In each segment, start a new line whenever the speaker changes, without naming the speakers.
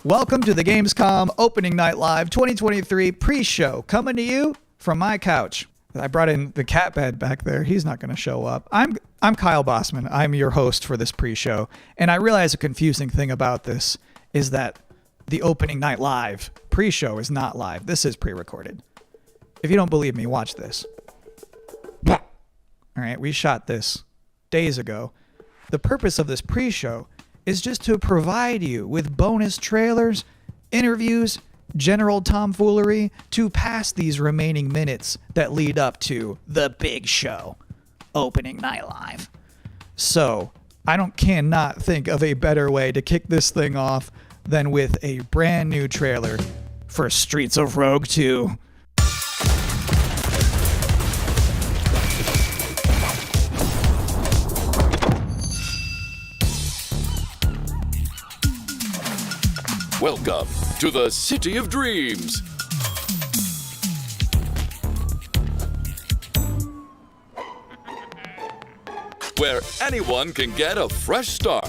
Welcome to the Gamescom Opening Night Live 2023 pre-show, coming to you from my couch. I brought in the cat bed back there. He's not going to show up. I'm Kyle Bossman. I'm your host for this pre-show, and I realize a confusing thing about this is that the Opening Night Live pre-show is not live. This is pre-recorded. If you don't believe me, watch this. All right, we shot this days ago. The purpose of this pre-show is just to provide you with bonus trailers, interviews, general tomfoolery to pass these remaining minutes that lead up to the big show, Opening Night Live. So, cannot think of a better way to kick this thing off than with a brand new trailer for Streets of Rogue 2.
Welcome to the City of Dreams. Where anyone can get a fresh start.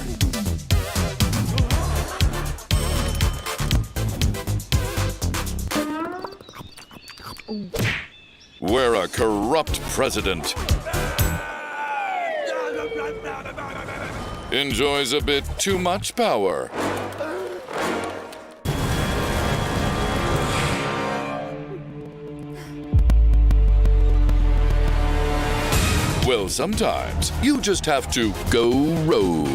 Where a corrupt president enjoys a bit too much power. Well, sometimes you just have to go rogue.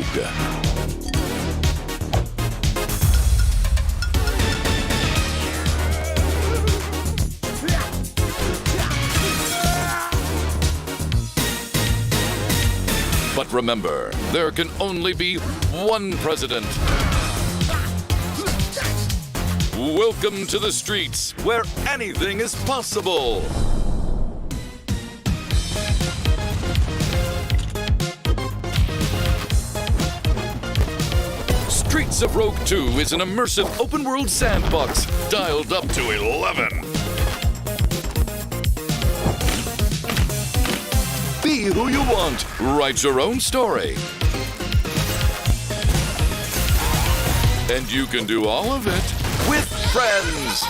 But remember, there can only be one president. Welcome to the streets, where anything is possible. Streets of Rogue 2 is an immersive open-world sandbox dialed up to 11. Be who you want. Write your own story. And you can do all of it with friends.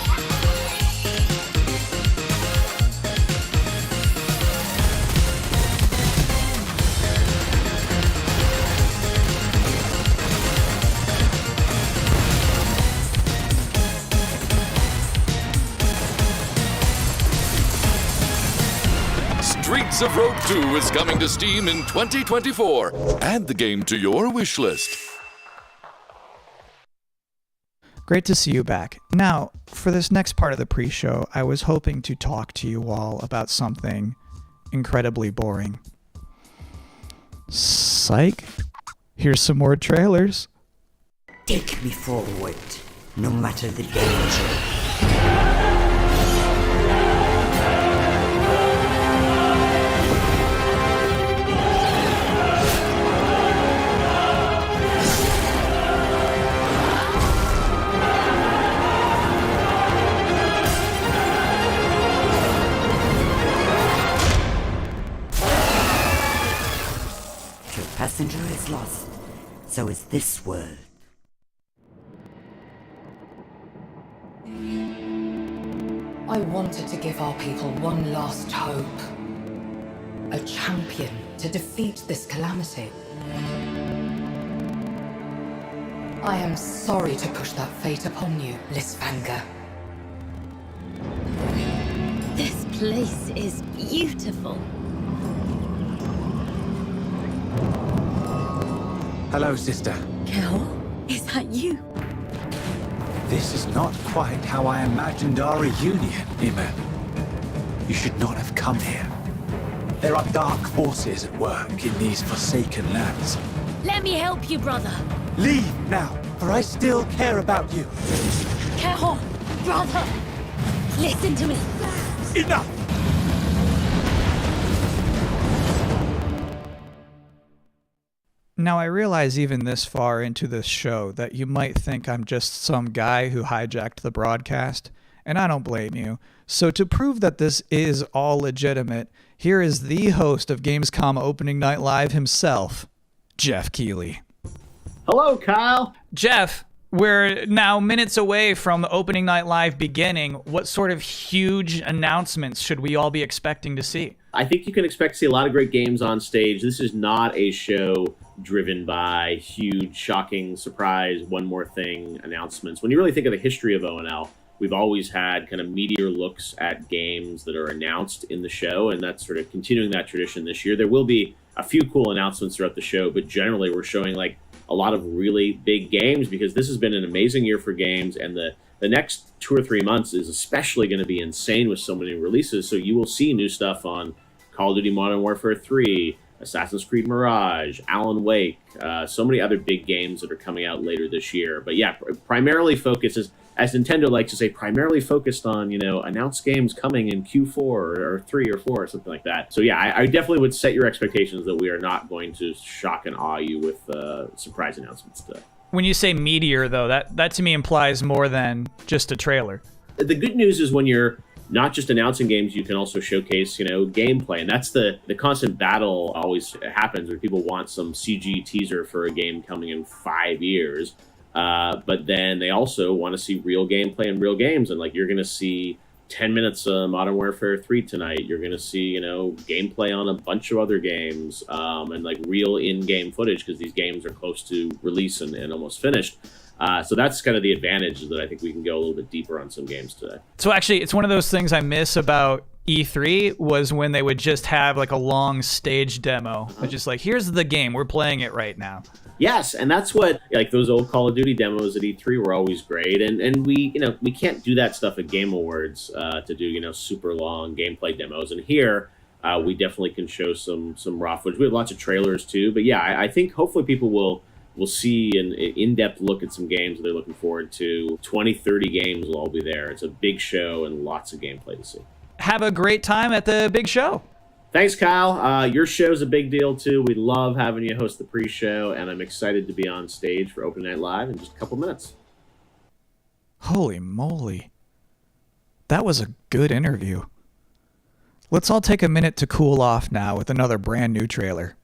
Streets of Rogue 2 is coming to Steam in 2024. Add the game to your wish list.
Great to see you back. Now, for this next part of the pre-show, I was hoping to talk to you all about something incredibly boring. Psych. Here's some more trailers.
Take me forward, no matter the danger. Passenger is lost, so is this world.
I wanted to give our people one last hope. A champion to defeat this calamity. I am sorry to push that fate upon you, Lysvanger.
This place is beautiful.
Hello, sister.
Kel, is that you?
This is not quite how I imagined our reunion, Nima. You should not have come here. There are dark forces at work in these forsaken lands.
Let me help you, brother.
Leave now, for I still care about you.
Kel, brother, listen to me.
Enough!
Now, I realize even this far into this show that you might think I'm just some guy who hijacked the broadcast, and I don't blame you. So to prove that this is all legitimate, here is the host of Gamescom Opening Night Live himself, Geoff Keighley.
Hello, Kyle.
Geoff, we're now minutes away from Opening Night Live beginning. What sort of huge announcements should we all be expecting to see?
I think you can expect to see a lot of great games on stage. This is not a show driven by huge, shocking, surprise, one more thing announcements. When you really think of the history of ONL, we've always had kind of meteor looks at games that are announced in the show, and that's sort of continuing that tradition this year. There will be a few cool announcements throughout the show, but generally we're showing like a lot of really big games because this has been an amazing year for games, and the next 2 or 3 months is especially going to be insane with so many releases. So you will see new stuff on Call of Duty Modern Warfare 3, Assassin's Creed Mirage, Alan Wake, so many other big games that are coming out later this year. But yeah, primarily focuses, as Nintendo likes to say, primarily focused on, announced games coming in Q4 or 3 or 4 or something like that. So yeah, I definitely would set your expectations that we are not going to shock and awe you with surprise announcements today.
When you say meteor, though, that to me implies more than just a trailer.
The good news is when you're not just announcing games, you can also showcase, gameplay. And that's the constant battle always happens where people want some CG teaser for a game coming in 5 years. But then they also want to see real gameplay and real games. And like, you're going to see 10 minutes of Modern Warfare 3 tonight. You're going to see, gameplay on a bunch of other games, and like real in-game footage because these games are close to release and almost finished. So that's kind of the advantage that I think we can go a little bit deeper on some games today.
So actually, it's one of those things I miss about E3 was when they would just have like a long stage demo. It's just like, here's the game, we're playing it right now.
Yes, and that's what, like, those old Call of Duty demos at E3 were always great, and we can't do that stuff at Game Awards to do super long gameplay demos. And here we definitely can show some raw footage. We have lots of trailers too, but yeah, I think hopefully people will see an in-depth look at some games that they're looking forward to. 20, 30 games will all be there. It's a big show and lots of gameplay to see.
Have a great time at the big show.
Thanks, Kyle. Your show's a big deal, too. We love having you host the pre-show, and I'm excited to be on stage for Open Night Live in just a couple minutes.
Holy moly. That was a good interview. Let's all take a minute to cool off now with another brand new trailer.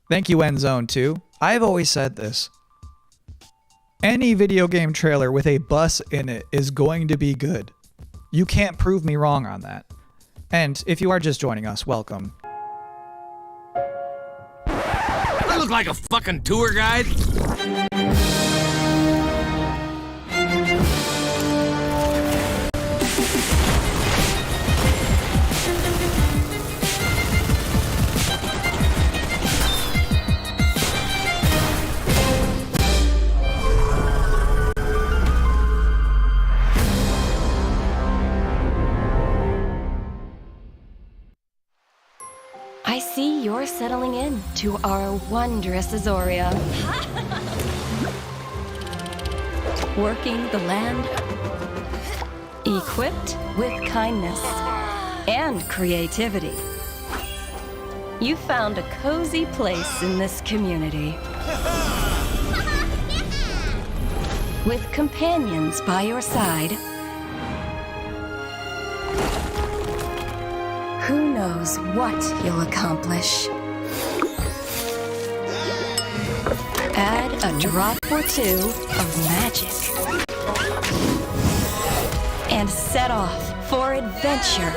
Thank you, Endzone 2. I've always said this. Any video game trailer with a bus in it is going to be good. You can't prove me wrong on that. And if you are just joining us, welcome.
I look like a fucking tour guide.
you're settling in to our wondrous Azoria. Working the land, equipped with kindness and creativity. You found a cozy place in this community. With companions by your side, who knows what you'll accomplish? Add a drop or two of magic and set off for adventure.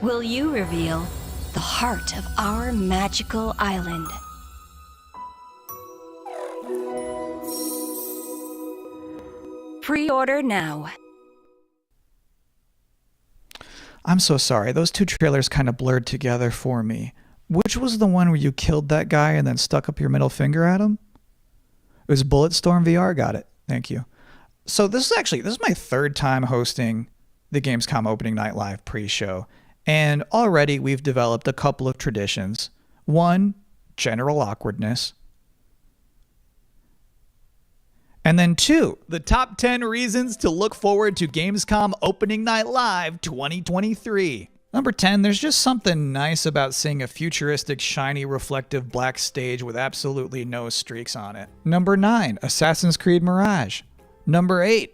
Will you reveal the heart of our magical island? Pre-order now.
I'm so sorry. Those two trailers kind of blurred together for me. Which was the one where you killed that guy and then stuck up your middle finger at him? It was Bulletstorm VR. Got it. Thank you. So this is my third time hosting the Gamescom opening night live pre-show. And already we've developed a couple of traditions. One, general awkwardness. And then two, the top 10 reasons to look forward to Gamescom Opening Night Live 2023. Number 10, there's just something nice about seeing a futuristic, shiny, reflective black stage with absolutely no streaks on it. Number 9, Assassin's Creed Mirage. Number 8,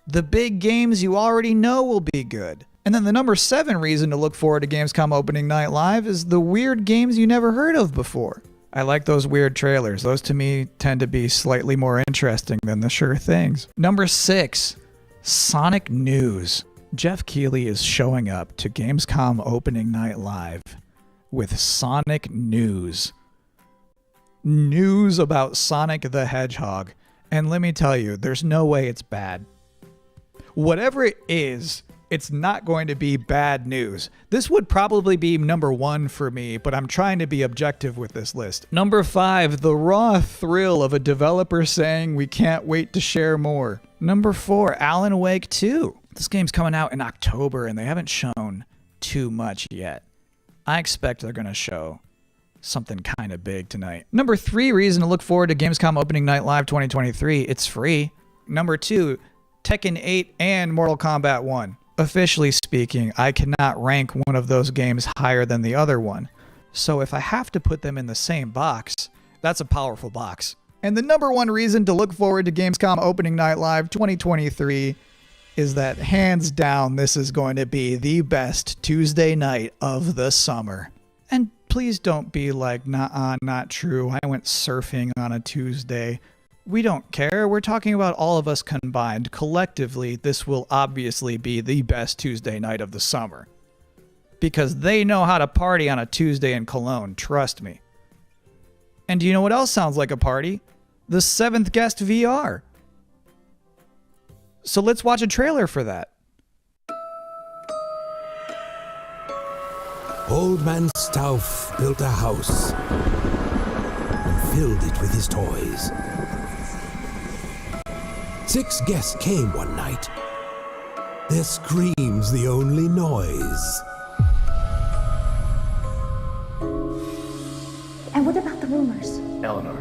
the big games you already know will be good. And then the number 7 reason to look forward to Gamescom Opening Night Live is the weird games you never heard of before. I like those weird trailers. Those to me tend to be slightly more interesting than the sure things. Number 6, Sonic news. Geoff Keighley is showing up to Gamescom Opening Night Live with Sonic news. News about Sonic the Hedgehog. And let me tell you, there's no way it's bad. Whatever it is, it's not going to be bad news. This would probably be number 1 for me, but I'm trying to be objective with this list. Number 5, the raw thrill of a developer saying we can't wait to share more. Number 4, Alan Wake 2. This game's coming out in October and they haven't shown too much yet. I expect they're going to show something kind of big tonight. Number 3 reason to look forward to Gamescom Opening Night Live 2023. It's free. Number 2, Tekken 8 and Mortal Kombat 1. Officially speaking, I cannot rank one of those games higher than the other one. So if I have to put them in the same box, that's a powerful box. And the number 1 reason to look forward to Gamescom Opening Night Live 2023 is that hands down, this is going to be the best Tuesday night of the summer. And please don't be like, nah, not true. I went surfing on a Tuesday. We don't care. We're talking about all of us combined. Collectively, this will obviously be the best Tuesday night of the summer. Because they know how to party on a Tuesday in Cologne, trust me. And do you know what else sounds like a party? The 7th Guest VR. So let's watch a trailer for that.
Old Man Stauff built a house and filled it with his toys. 6 guests came one night. Their screams the only noise.
And what about the rumors?
Eleanor,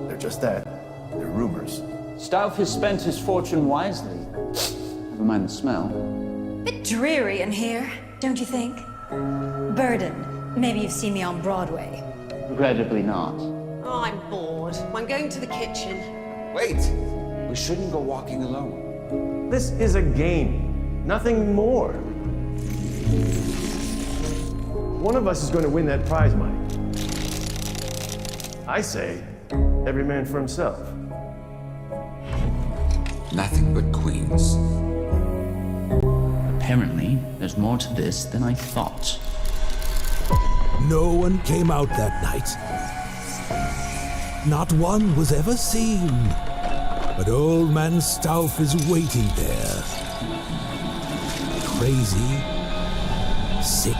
they're just that. They're rumors.
Stauff has spent his fortune wisely. Never mind the smell.
Bit dreary in here, don't you think? Burden. Maybe you've seen me on Broadway.
Regrettably not.
Oh, I'm bored. I'm going to the kitchen.
Wait! We shouldn't go walking alone.
This is a game, nothing more. One of us is going to win that prize money. I say, every man for himself.
Nothing but queens.
Apparently, there's more to this than I thought.
No one came out that night. Not one was ever seen. But Old Man Stauff is waiting there. Crazy, sick,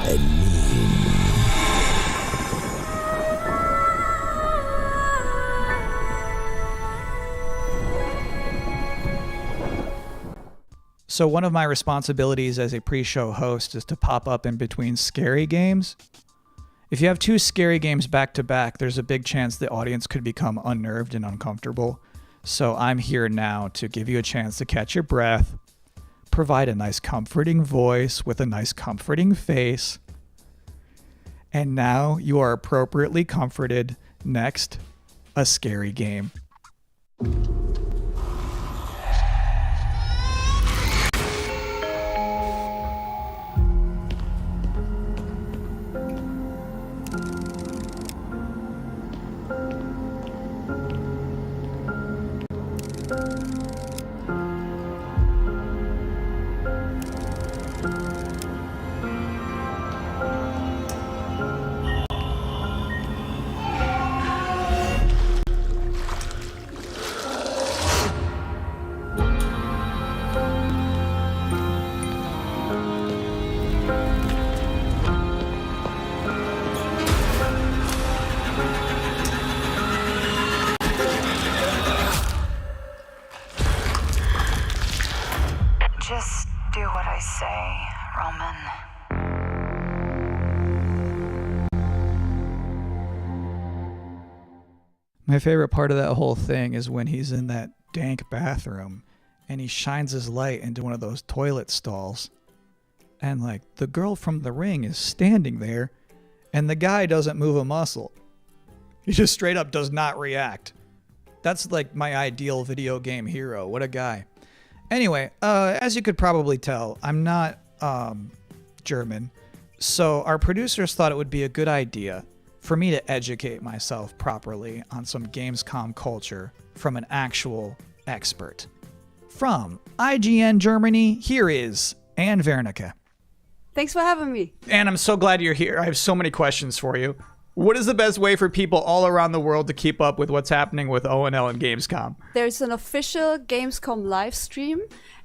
and mean.
So one of my responsibilities as a pre-show host is to pop up in between scary games. If you have 2 scary games back to back, there's a big chance the audience could become unnerved and uncomfortable. So I'm here now to give you a chance to catch your breath, provide a nice comforting voice with a nice comforting face. And now you are appropriately comforted. Next, a scary game.
Just do what I say, Roman.
My favorite part of that whole thing is when he's in that dank bathroom and he shines his light into one of those toilet stalls. And like the girl from The Ring is standing there and the guy doesn't move a muscle. He just straight up does not react. That's like my ideal video game hero. What a guy. Anyway, as you could probably tell, I'm not German. So our producers thought it would be a good idea for me to educate myself properly on some Gamescom culture from an actual expert. From IGN Germany, here is Anne Wernicke.
Thanks for having me.
Anne, I'm so glad you're here. I have so many questions for you. What is the best way for people all around the world to keep up with what's happening with ONL and Gamescom?
There's an official Gamescom live stream,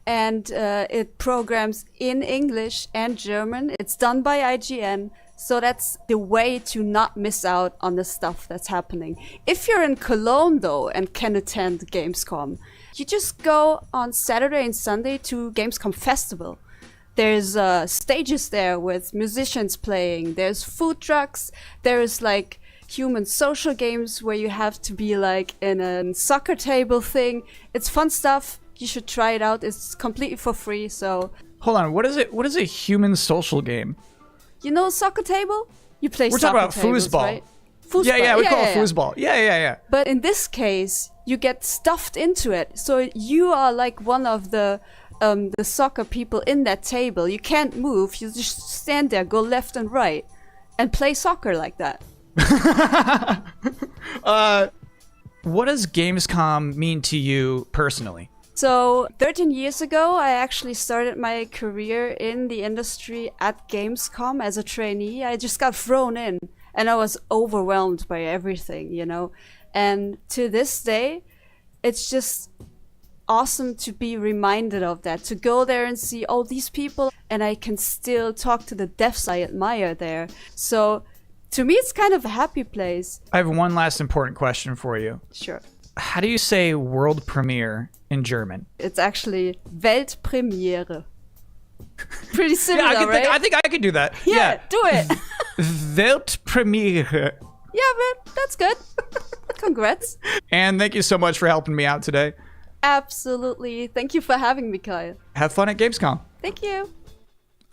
and it programs in English and German. It's done by IGN, so that's the way to not miss out on the stuff that's happening. If you're in Cologne, though, and can attend Gamescom, you just go on Saturday and Sunday to Gamescom Festival. There's stages there with musicians playing. There's food trucks. There's like human social games where you have to be like in a soccer table thing. It's fun stuff. You should try it out. It's completely for free. So
hold on, what is it? What is a human social game?
You know soccer table? You play
We're
soccer
talking about
tables,
foosball.
right? Foosball.
Yeah, we call it foosball. Yeah.
But in this case, you get stuffed into it. So you are like one of the soccer people in that table. You can't move. You just stand there, go left and right, and play soccer like that.
What does Gamescom mean to you personally?
So 13 years ago, I actually started my career in the industry at Gamescom as a trainee. I just got thrown in, and I was overwhelmed by everything, you know. And to this day, it's just awesome to be reminded of that, to go there and see all these people, and I can still talk to the devs I admire there. So to me, it's kind of a happy place.
I have one last important question for you.
Sure.
How do you say world premiere in German?
It's actually Weltpremiere. Pretty similar,
yeah,
right?
I think I could do that.
Yeah, do it.
Weltpremiere.
Yeah, but that's good. Congrats.
And thank you so much for helping me out today.
Absolutely. Thank you for having me, Kyle.
Have fun at Gamescom.
Thank you.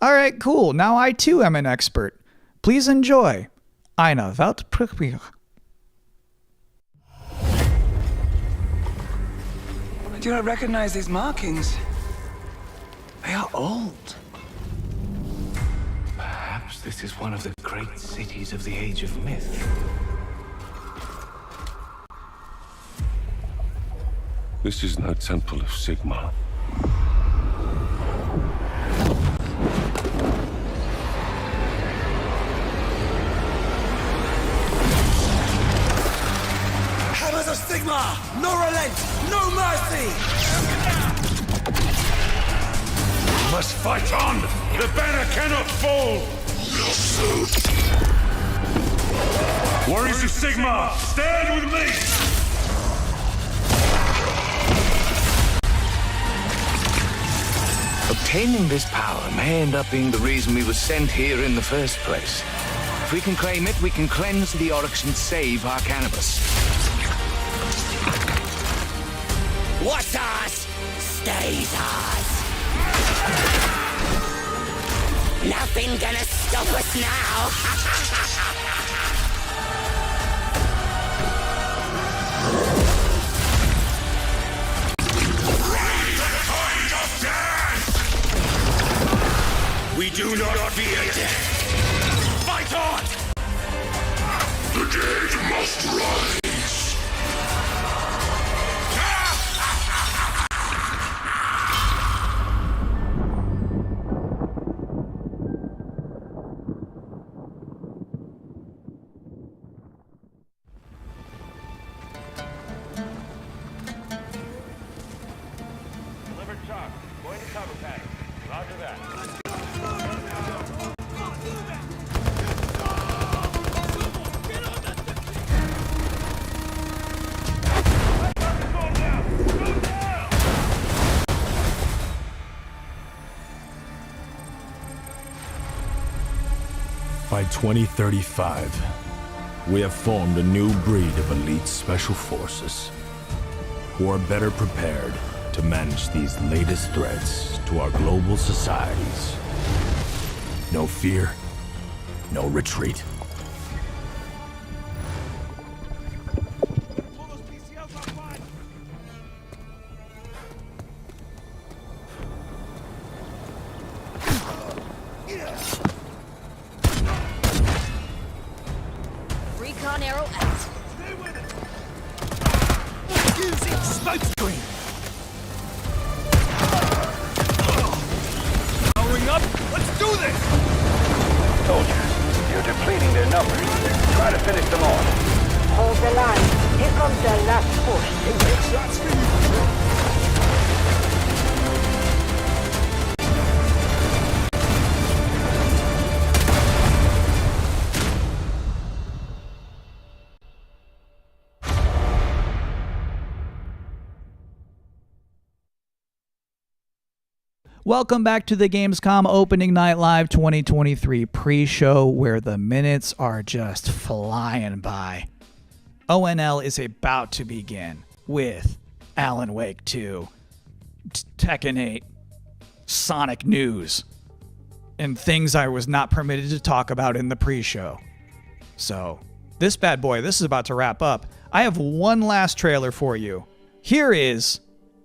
All right, cool. Now I too am an expert. Please enjoy eine Weltpremiere.
I do not recognize these markings. They are old.
Perhaps this is one of the great cities of the Age of Myth.
This is no temple of Sigma.
Hammers of Sigma! No relent! No mercy!
We must fight on! The banner cannot fall! Warriors of Sigma, stand with me!
Obtaining this power may end up being the reason we were sent here in the first place. If we can claim it, we can cleanse the Oryx and save our cannabis.
What's ours stays ours. Nothing gonna stop us now.
We do not fear death. Fight on! The dead must rise.
Delivered truck. Going to cover pack. Roger that.
By 2035, we have formed a new breed of elite special forces who are better prepared to manage these latest threats to our global societies. No fear, no retreat.
Recon arrow out.
Using smoke screen.
Powering up? Let's do this!
Soldiers, you're depleting their numbers. Try to finish them off.
Hold the line. Here comes the last push.
Shots for you.
Welcome back to the Gamescom Opening Night Live 2023 pre-show, where the minutes are just flying by. ONL is about to begin with Alan Wake 2, Tekken 8, Sonic news, and things I was not permitted to talk about in the pre-show. So, this bad boy, this is about to wrap up. I have one last trailer for you. Here is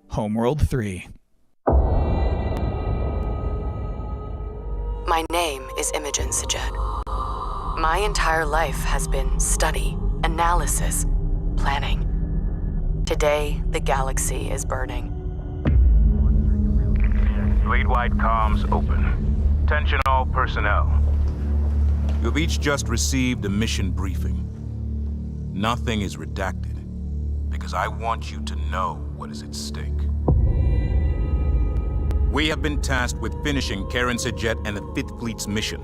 Homeworld 3.
My name is Imogen Sajet. My entire life has been study, analysis, planning. Today, the galaxy is burning.
Fleet-wide comms open. Attention all personnel. You have each just received a mission briefing. Nothing is redacted, because I want you to know what is at stake. We have been tasked with finishing Karen Sajet and the 5th Fleet's mission.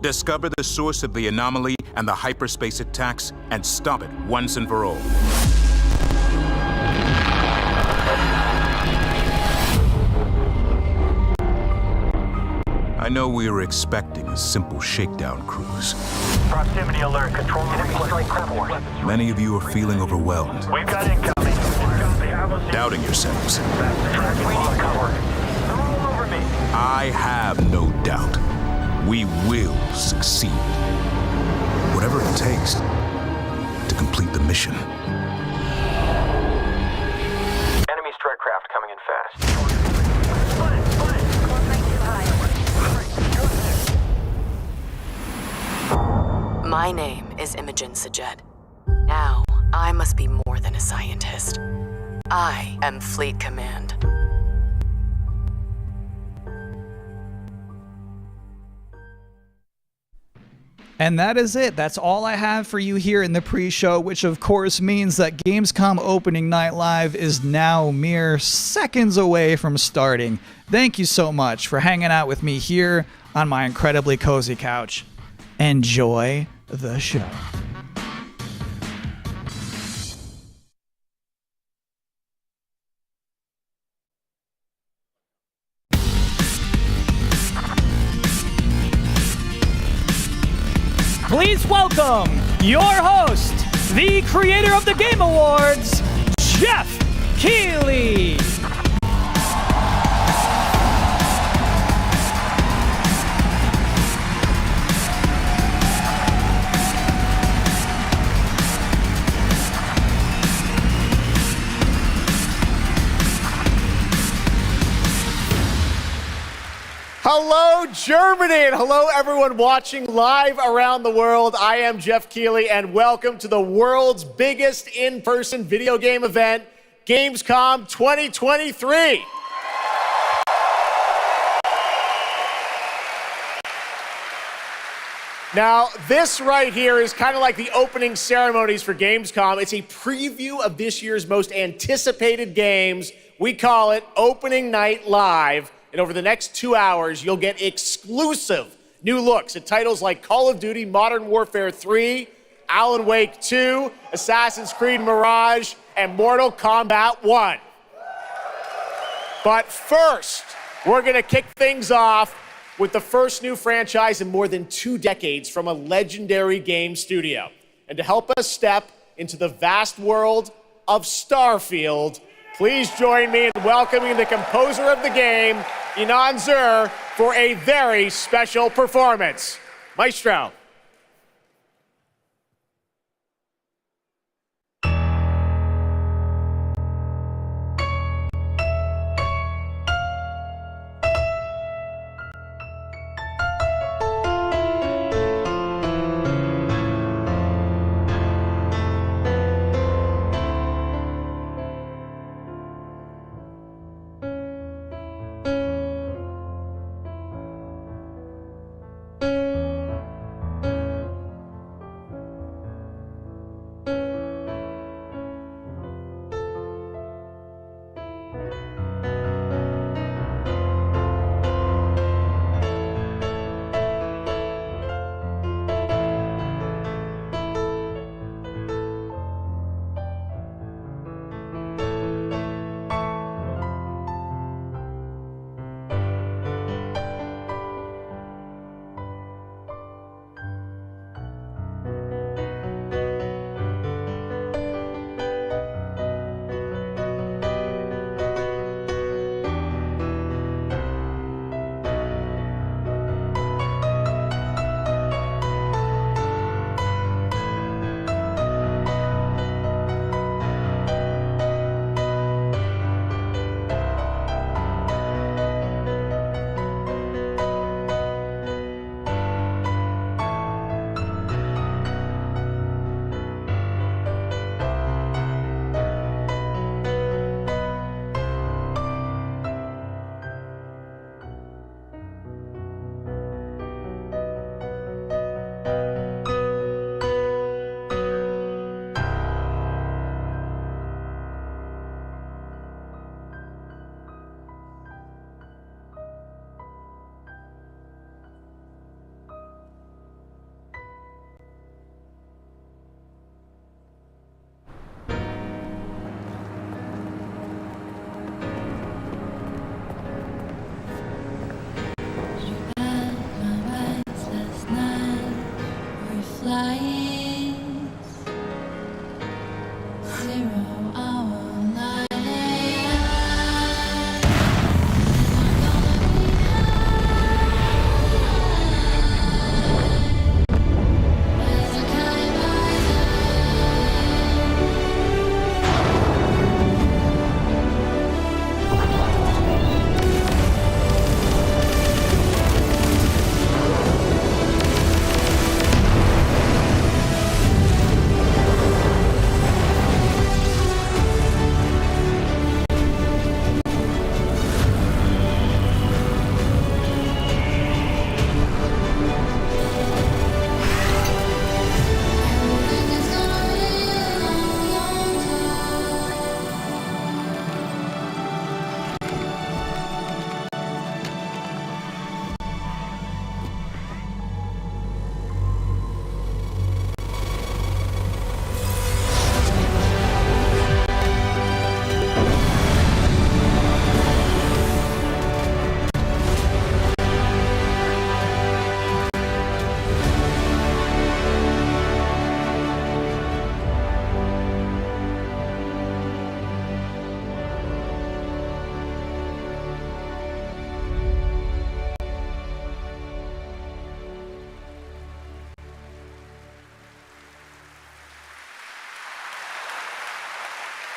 Discover the source of the anomaly and the hyperspace attacks, and stop it once and for all. I know we were expecting a simple shakedown cruise.
Proximity alert. Control enemy strike force.
Many of you are feeling overwhelmed,
We've got incoming.
doubting yourselves.
We need cover. They're all over me.
I have no doubt. We will succeed. Whatever it takes to complete the mission.
Enemy strike craft coming in fast.
My name is Imogen Sajet. Now, I must be more than a scientist. I am Fleet Command.
And that is it. That's all I have for you here in the pre-show, which of course means that Gamescom Opening Night Live is now mere seconds away from starting. Thank you so much for hanging out with me here on my incredibly cozy couch. Enjoy the show. please welcome your host, the creator of the Game Awards, Geoff Keighley.
Hello, Germany, and hello, everyone watching live around the world. I am Geoff Keighley, and welcome to the world's biggest in-person video game event, Gamescom 2023. Now, this right here is kind of like the opening ceremonies for Gamescom. It's a preview of this year's most anticipated games. We call it Opening Night Live. And over the next 2 hours, you'll get exclusive new looks at titles like Call of Duty Modern Warfare 3, Alan Wake 2, Assassin's Creed Mirage, and Mortal Kombat 1. But first, we're going to kick things off with the first new franchise in more than 2 decades from a legendary game studio. And to help us step into the vast world of Starfield, please join me in welcoming the composer of the game, Inan Zur, for a very special performance. Maestro.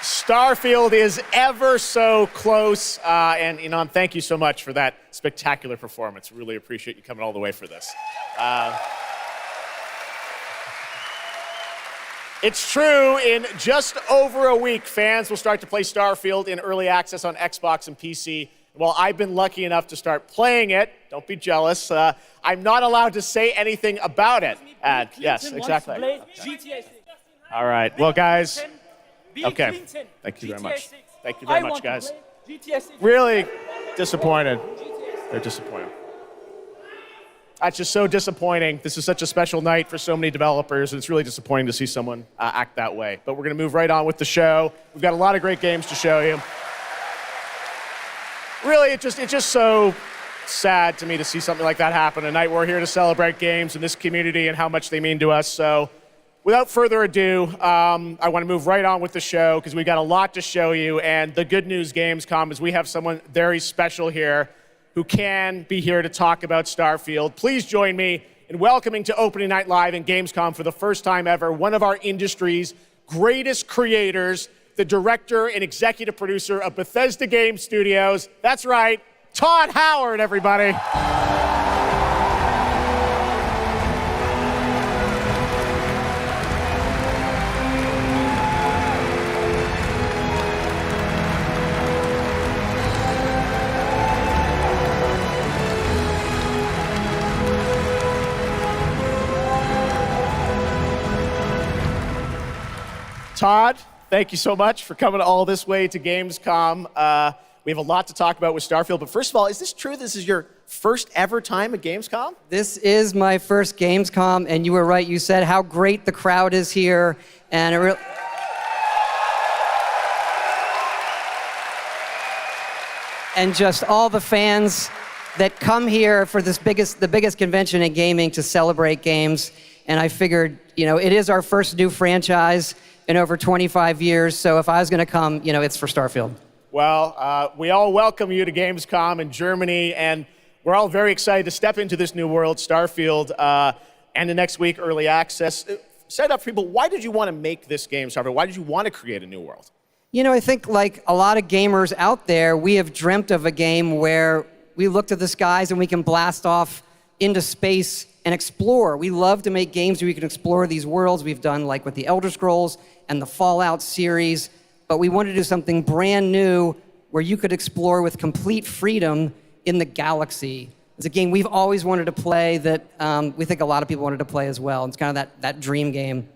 Starfield is ever so close. And Inan, thank you so much for that spectacular performance. Really appreciate you coming all the way for this. It's true, in just over a week, fans will start to play Starfield in early access on Xbox and PC. Well, I've been lucky enough to start playing it. Don't be jealous. I'm not allowed to say anything about it. Yes, exactly. All right. Well, guys. Okay. Thank you very much. Thank you very much, guys. Really disappointed. They're disappointed. That's just so disappointing. This is such a special night for so many developers, and it's really disappointing to see someone act that way. But we're going to move right on with the show. We've got a lot of great games to show you. Really, it's just so sad to me to see something like that happen. Tonight we're here to celebrate games in this community and how much they mean to us. So without further ado, I want to move right on with the show because we've got a lot to show you. And the good news, Gamescom, is we have someone very special here who can be here to talk about Starfield. Please join me in welcoming to Opening Night Live in Gamescom for the first time ever, one of our industry's greatest creators, the director and executive producer of Bethesda Game Studios. That's right, Todd Howard, everybody. Todd, thank you so much for coming all this way to Gamescom. We have a lot to talk about with Starfield, but first of all, is this true? This is your first ever time at Gamescom?
This is my first Gamescom, and you were right. You said how great the crowd is here, and it really... and just all the fans that come here for the biggest convention in gaming to celebrate games. And I figured, it is our first new franchise in over 25 years, so if I was going to come, it's for Starfield.
Well, we all welcome you to Gamescom in Germany, and we're all very excited to step into this new world, Starfield, and the next week, early access. Set up for people, why did you want to make this game, Starfield? Why did you want to create a new world?
I think like a lot of gamers out there, we have dreamt of a game where we look to the skies and we can blast off into space and explore. We love to make games where we can explore these worlds. We've done like with the Elder Scrolls and the Fallout series, but we wanted to do something brand new where you could explore with complete freedom in the galaxy. It's a game we've always wanted to play that we think a lot of people wanted to play as well. It's kind of that dream game.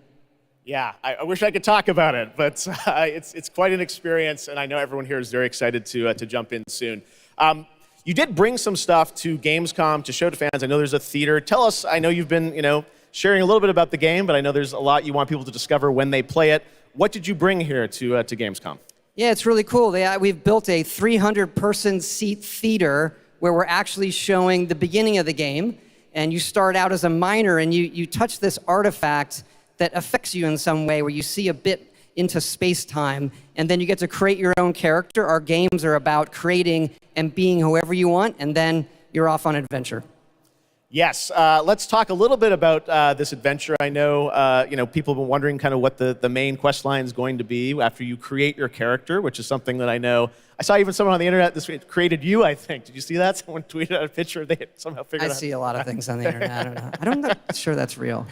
Yeah, I wish I could talk about it, but it's quite an experience, and I know everyone here is very excited to jump in soon. You did bring some stuff to Gamescom to show to fans. I know there's a theater. Tell us, I know you've been, sharing a little bit about the game, but I know there's a lot you want people to discover when they play it. What did you bring here to Gamescom?
Yeah, it's really cool. We've built a 300-person seat theater where we're actually showing the beginning of the game, and you start out as a miner, and you touch this artifact that affects you in some way, where you see a bit into space-time, and then you get to create your own character. Our games are about creating and being whoever you want, and then you're off on adventure.
Yes, let's talk a little bit about this adventure. I know, people have been wondering kind of what the main quest line is going to be after you create your character, which is something that I know. I saw even someone on the internet this week created you, I think. Did you see that? Someone tweeted out a picture. They somehow figured out.
I see a lot of things on the internet. I don't know. I'm not sure that's real.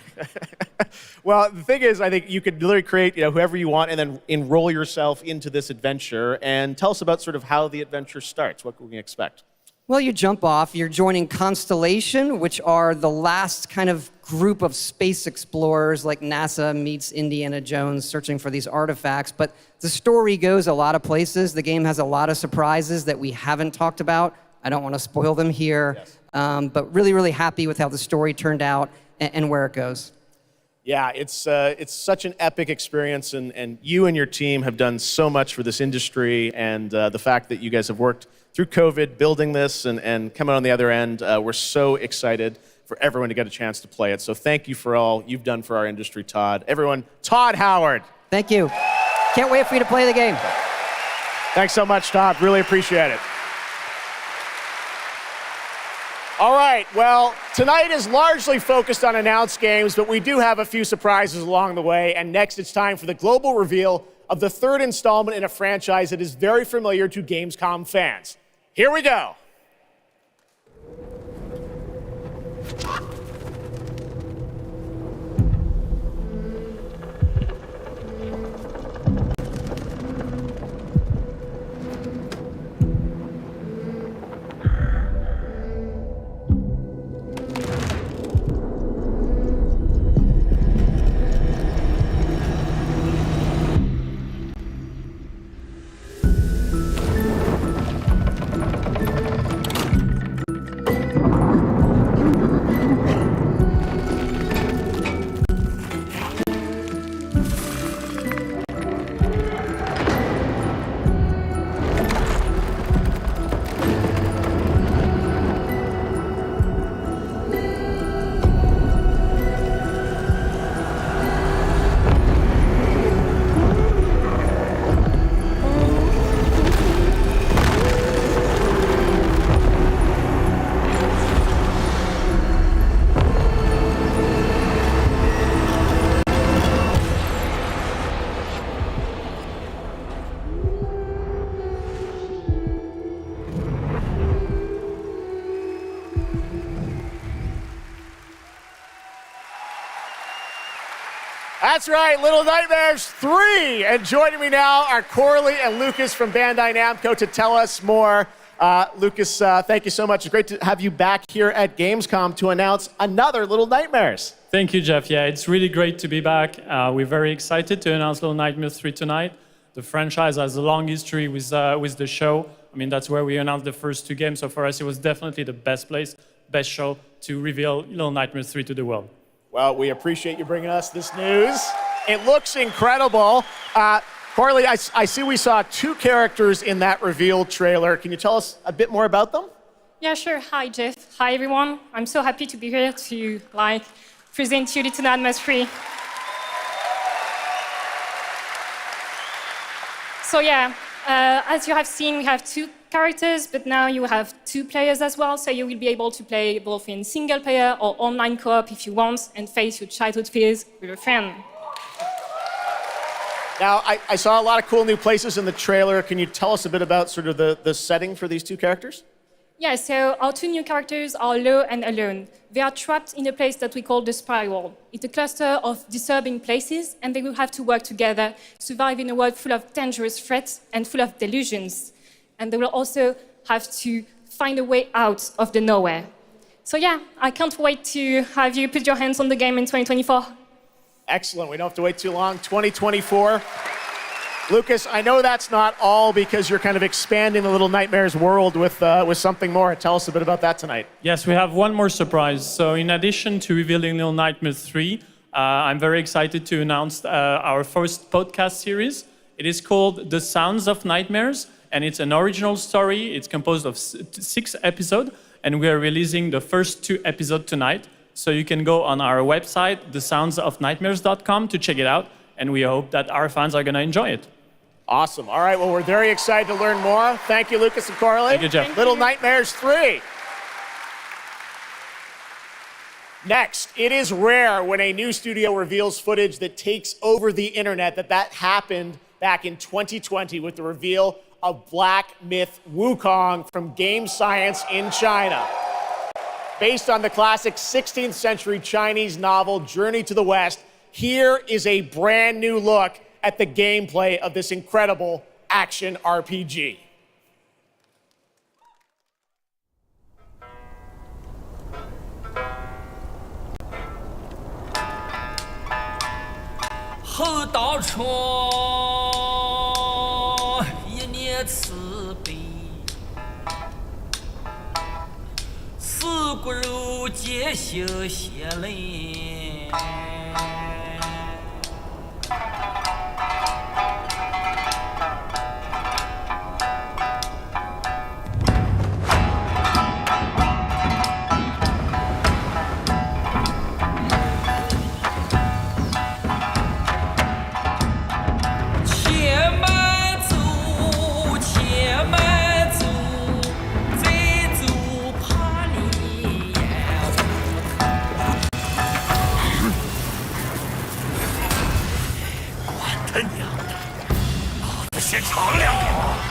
Well, the thing is, I think you could literally create whoever you want and then enroll yourself into this adventure. And tell us about sort of how the adventure starts. What can we expect?
Well, you jump off. You're joining Constellation, which are the last kind of group of space explorers, like NASA meets Indiana Jones searching for these artifacts. But the story goes a lot of places. The game has a lot of surprises that we haven't talked about. I don't want to spoil them here, yes. But really, really happy with how the story turned out and where it goes.
Yeah, it's such an epic experience, and you and your team have done so much for this industry, and the fact that you guys have worked through COVID, building this and coming on the other end, we're so excited for everyone to get a chance to play it. So thank you for all you've done for our industry, Todd. Everyone, Todd Howard.
Thank you. Can't wait for you to play the game.
Thanks so much, Todd. Really appreciate it. All right, well, tonight is largely focused on announced games, but we do have a few surprises along the way. And next, it's time for the global reveal of the third installment in a franchise that is very familiar to Gamescom fans. Here we go. That's right, Little Nightmares 3. And joining me now are Corley and Lucas from Bandai Namco to tell us more. Lucas, thank you so much. It's great to have you back here at Gamescom to announce another Little Nightmares.
Thank you, Geoff. Yeah, it's really great to be back. We're very excited to announce Little Nightmares 3 tonight. The franchise has a long history with the show. I mean, that's where we announced the first two games. So for us, it was definitely the best place, best show to reveal Little Nightmares 3 to the world.
Well, we appreciate you bringing us this news. It looks incredible. Corley, I see we saw two characters in that reveal trailer. Can you tell us a bit more about them?
Yeah, sure. Hi, Geoff. Hi, everyone. I'm so happy to be here to present you Little Nightmares 3. So yeah, as you have seen, we have two characters, but now you have two players as well, so you will be able to play both in single player or online co-op if you want, and face your childhood fears with a friend.
Now, I saw a lot of cool new places in the trailer. Can you tell us a bit about sort of the setting for these two characters?
Yeah, so our two new characters are Lo and Alone. They are trapped in a place that we call the Spiral. It's a cluster of disturbing places, and they will have to work together, survive in a world full of dangerous threats and full of delusions. And they will also have to find a way out of the nowhere. So yeah, I can't wait to have you put your hands on the game in 2024.
Excellent, we don't have to wait too long, 2024. Lucas, I know that's not all because you're kind of expanding the Little Nightmares world with something more. Tell us a bit about that tonight.
Yes, we have one more surprise. So in addition to revealing Little Nightmares 3, I'm very excited to announce our first podcast series. It is called The Sounds of Nightmares, and it's an original story. It's composed of 6 episodes, and we are releasing the first 2 episodes tonight. So you can go on our website, thesoundsofnightmares.com, to check it out, and we hope that our fans are going to enjoy it.
Awesome. All right, well, we're very excited to learn more. Thank you, Lucas and Corley.
Thank you, Geoff.
Little Nightmares 3. Next, it is rare when a new studio reveals footage that takes over the internet. That happened back in 2020 with the reveal of Black Myth Wukong from Game Science in China. Based on the classic 16th century Chinese novel Journey to the West, here is a brand new look at the gameplay of this incredible action RPG.
些长粮。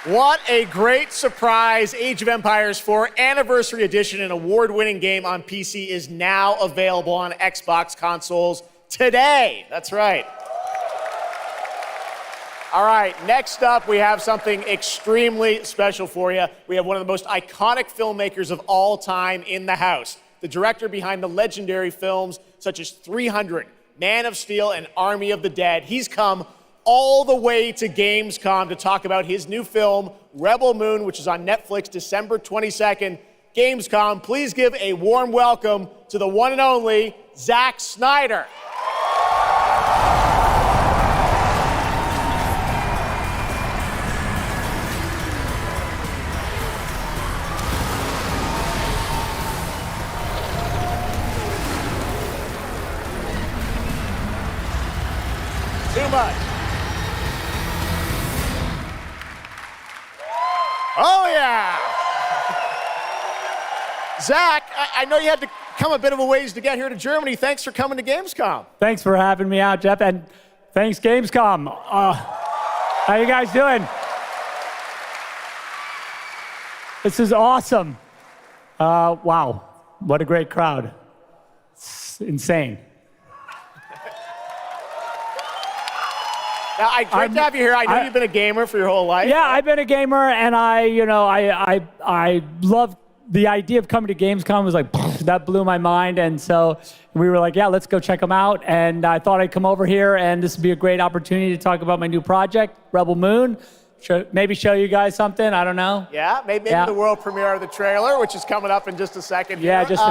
What a great surprise. Age of Empires 4 Anniversary Edition, an award-winning game on PC, is now available on Xbox consoles today. That's right. All right, next up, we have something extremely special for you. We have one of the most iconic filmmakers of all time in the house. The director behind the legendary films such as 300, Man of Steel, and Army of the Dead. He's come all the way to Gamescom to talk about his new film, Rebel Moon, which is on Netflix December 22nd. Gamescom, please give a warm welcome to the one and only Zack Snyder. Too much. Oh, yeah. Zach, I know you had to come a bit of a ways to get here to Germany. Thanks for coming to Gamescom.
Thanks for having me out, Geoff, and thanks, Gamescom. How you guys doing? This is awesome. Wow, what a great crowd. It's insane.
Now, great to have you here. I know you've been a gamer for your whole life.
Yeah, I've been a gamer, and I love the idea of coming to Gamescom. Was like, that blew my mind, and so we were like, yeah, let's go check them out. And I thought I'd come over here, and this would be a great opportunity to talk about my new project, Rebel Moon. Maybe show you guys something, I don't know.
Yeah, maybe the world premiere of the trailer, which is coming up in just a second here.
Yeah, just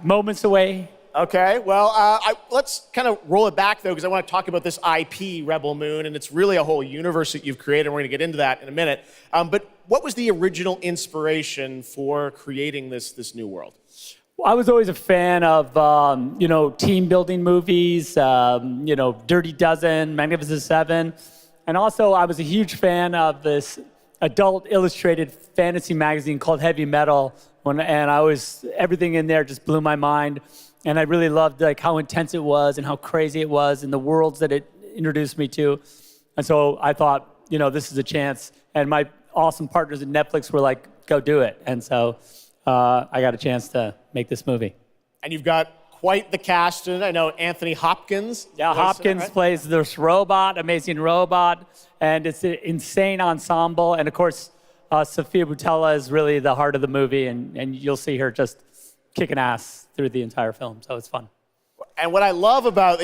moments away.
Okay, well, let's kind of roll it back, though, because I want to talk about this IP, Rebel Moon, and it's really a whole universe that you've created, and we're going to get into that in a minute. But what was the original inspiration for creating this new world?
Well, I was always a fan of, team-building movies, Dirty Dozen, Magnificent Seven, and also I was a huge fan of this adult illustrated fantasy magazine called Heavy Metal, and everything in there just blew my mind. And I really loved how intense it was and how crazy it was and the worlds that it introduced me to. And so I thought, this is a chance. And my awesome partners at Netflix were like, go do it. And so I got a chance to make this movie.
And you've got quite the cast in it. I know Anthony Hopkins.
Yeah, Hopkins plays this robot, amazing robot. And it's an insane ensemble. And of course, Sofia Boutella is really the heart of the movie. And you'll see her just kicking ass through the entire film, so it's fun.
And what I love about,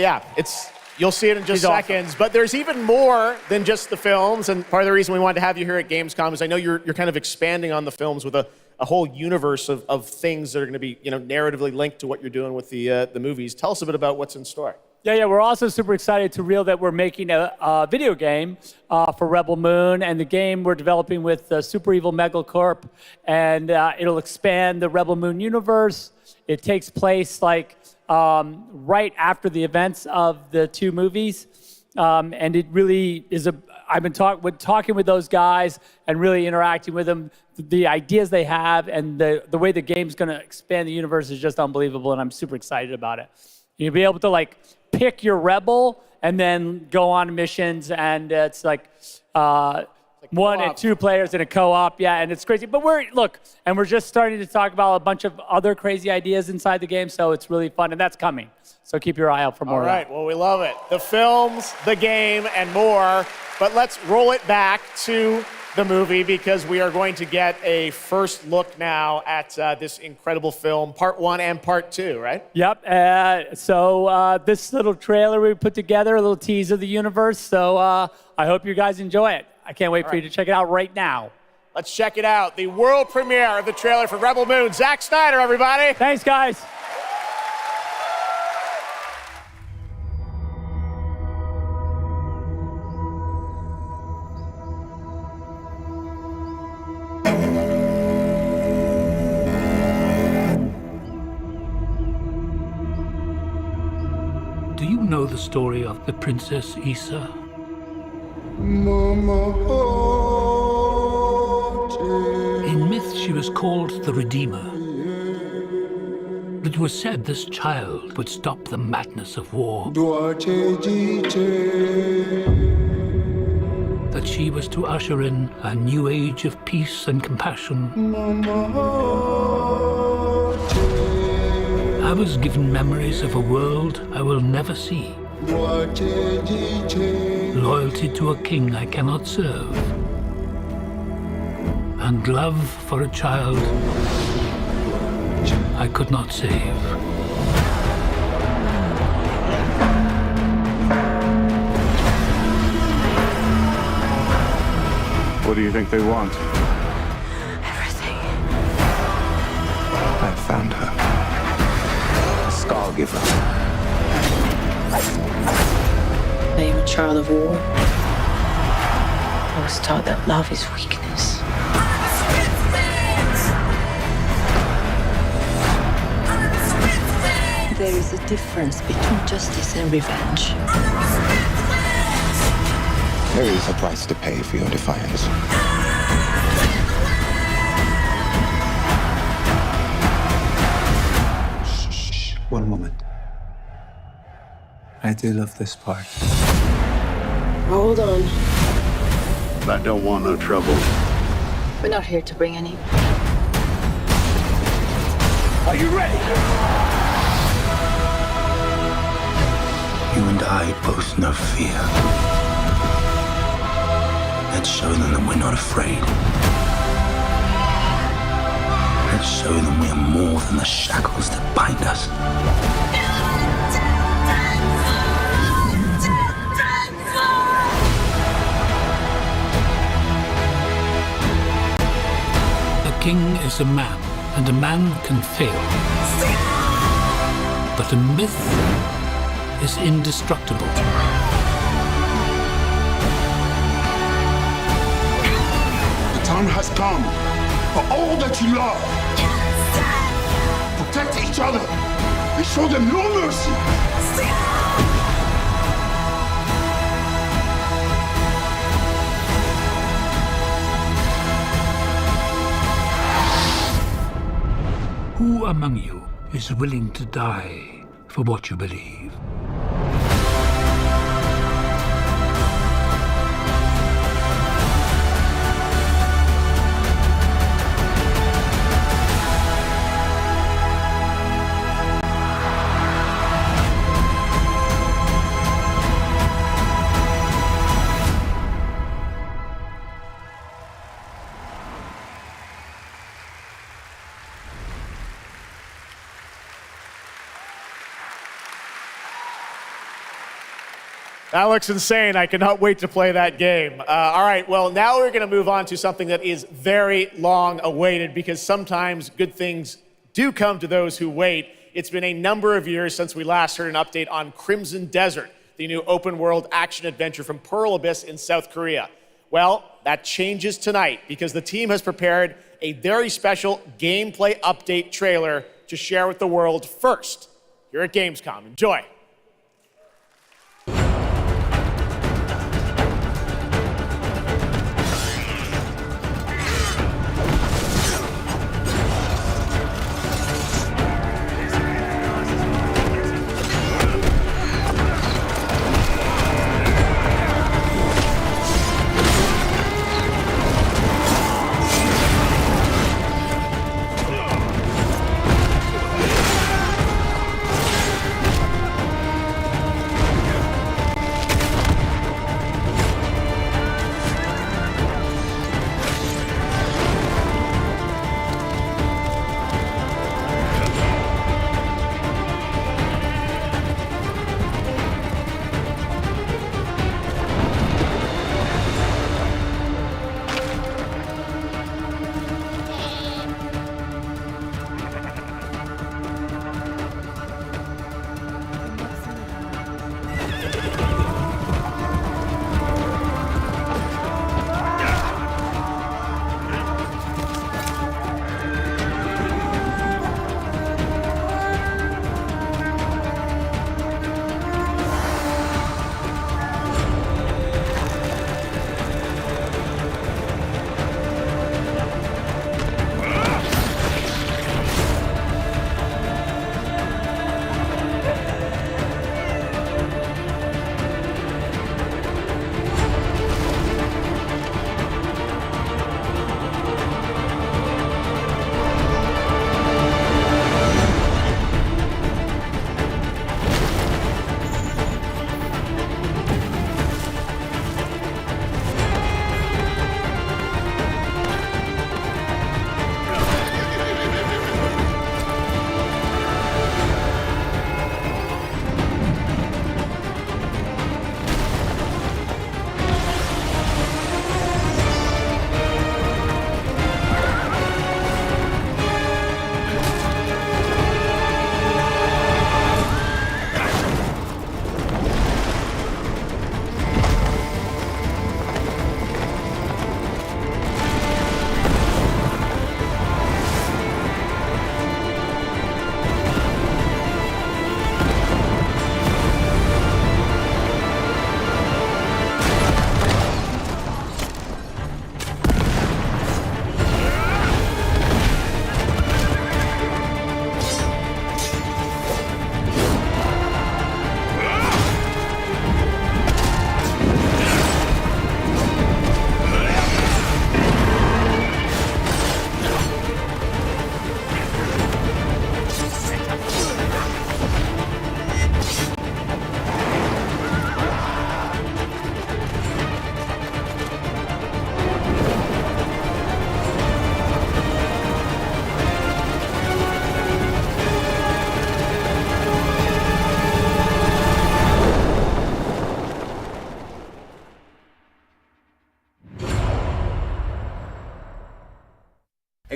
you'll see it in just seconds, but there's even more than just the films, and part of the reason we wanted to have you here at Gamescom is I know you're kind of expanding on the films with a whole universe of things that are going to be narratively linked to what you're doing with the movies. Tell us a bit about what's in store.
Yeah, we're also super excited to reveal that we're making a video game for Rebel Moon, and the game we're developing with Super Evil Megacorp, and it'll expand the Rebel Moon universe. It takes place right after the events of the two movies, and it really is I've been talking with those guys and really interacting with them. The ideas they have and the way the game's going to expand the universe is just unbelievable, and I'm super excited about it. You'll be able to pick your rebel and then go on missions, and it's one and two players in a co-op, and it's crazy. But we're just starting to talk about a bunch of other crazy ideas inside the game, so it's really fun, and that's coming. So keep your eye out for more.
All right, well, we love it. The films, the game, and more. But let's roll it back to the movie, because we are going to get a first look now at this incredible film, part 1 and part 2, right?
Yep. So this little trailer we put together, a little tease of the universe. So I hope you guys enjoy it. I can't wait for you to check it out right now.
Let's check it out. The world premiere of the trailer for Rebel Moon. Zack Snyder, everybody.
Thanks, guys.
Do you know the story of the Princess Issa? In myth, she was called the Redeemer. It was said this child would stop the madness of war. That she was to usher in a new age of peace and compassion. I was given memories of a world I will never see. Loyalty to a king I cannot serve. And love for a child I could not save.
What do you think they want?
Everything.
I found her. Scargiver.
I am a child of war. I was taught that love is weakness. There is a difference between justice and revenge.
There is a price to pay for your defiance. Shh. One moment. I do love this part.
Hold on.
I don't want no trouble.
We're not here to bring any.
Are you ready?
You and I both know fear. Let's show them that we're not afraid. Let's show them we are more than the shackles that bind us.
A king is a man, and a man can fail. But a myth is indestructible.
The time has come for all that you love. Protect each other and show them no mercy.
Who among you is willing to die for what you believe?
That looks insane. I cannot wait to play that game. All right, well, now we're going to move on to something that is very long awaited because sometimes good things do come to those who wait. It's been a number of years since we last heard an update on Crimson Desert, the new open world action adventure from Pearl Abyss in South Korea. Well, that changes tonight because the team has prepared a very special gameplay update trailer to share with the world first here at Gamescom. Enjoy.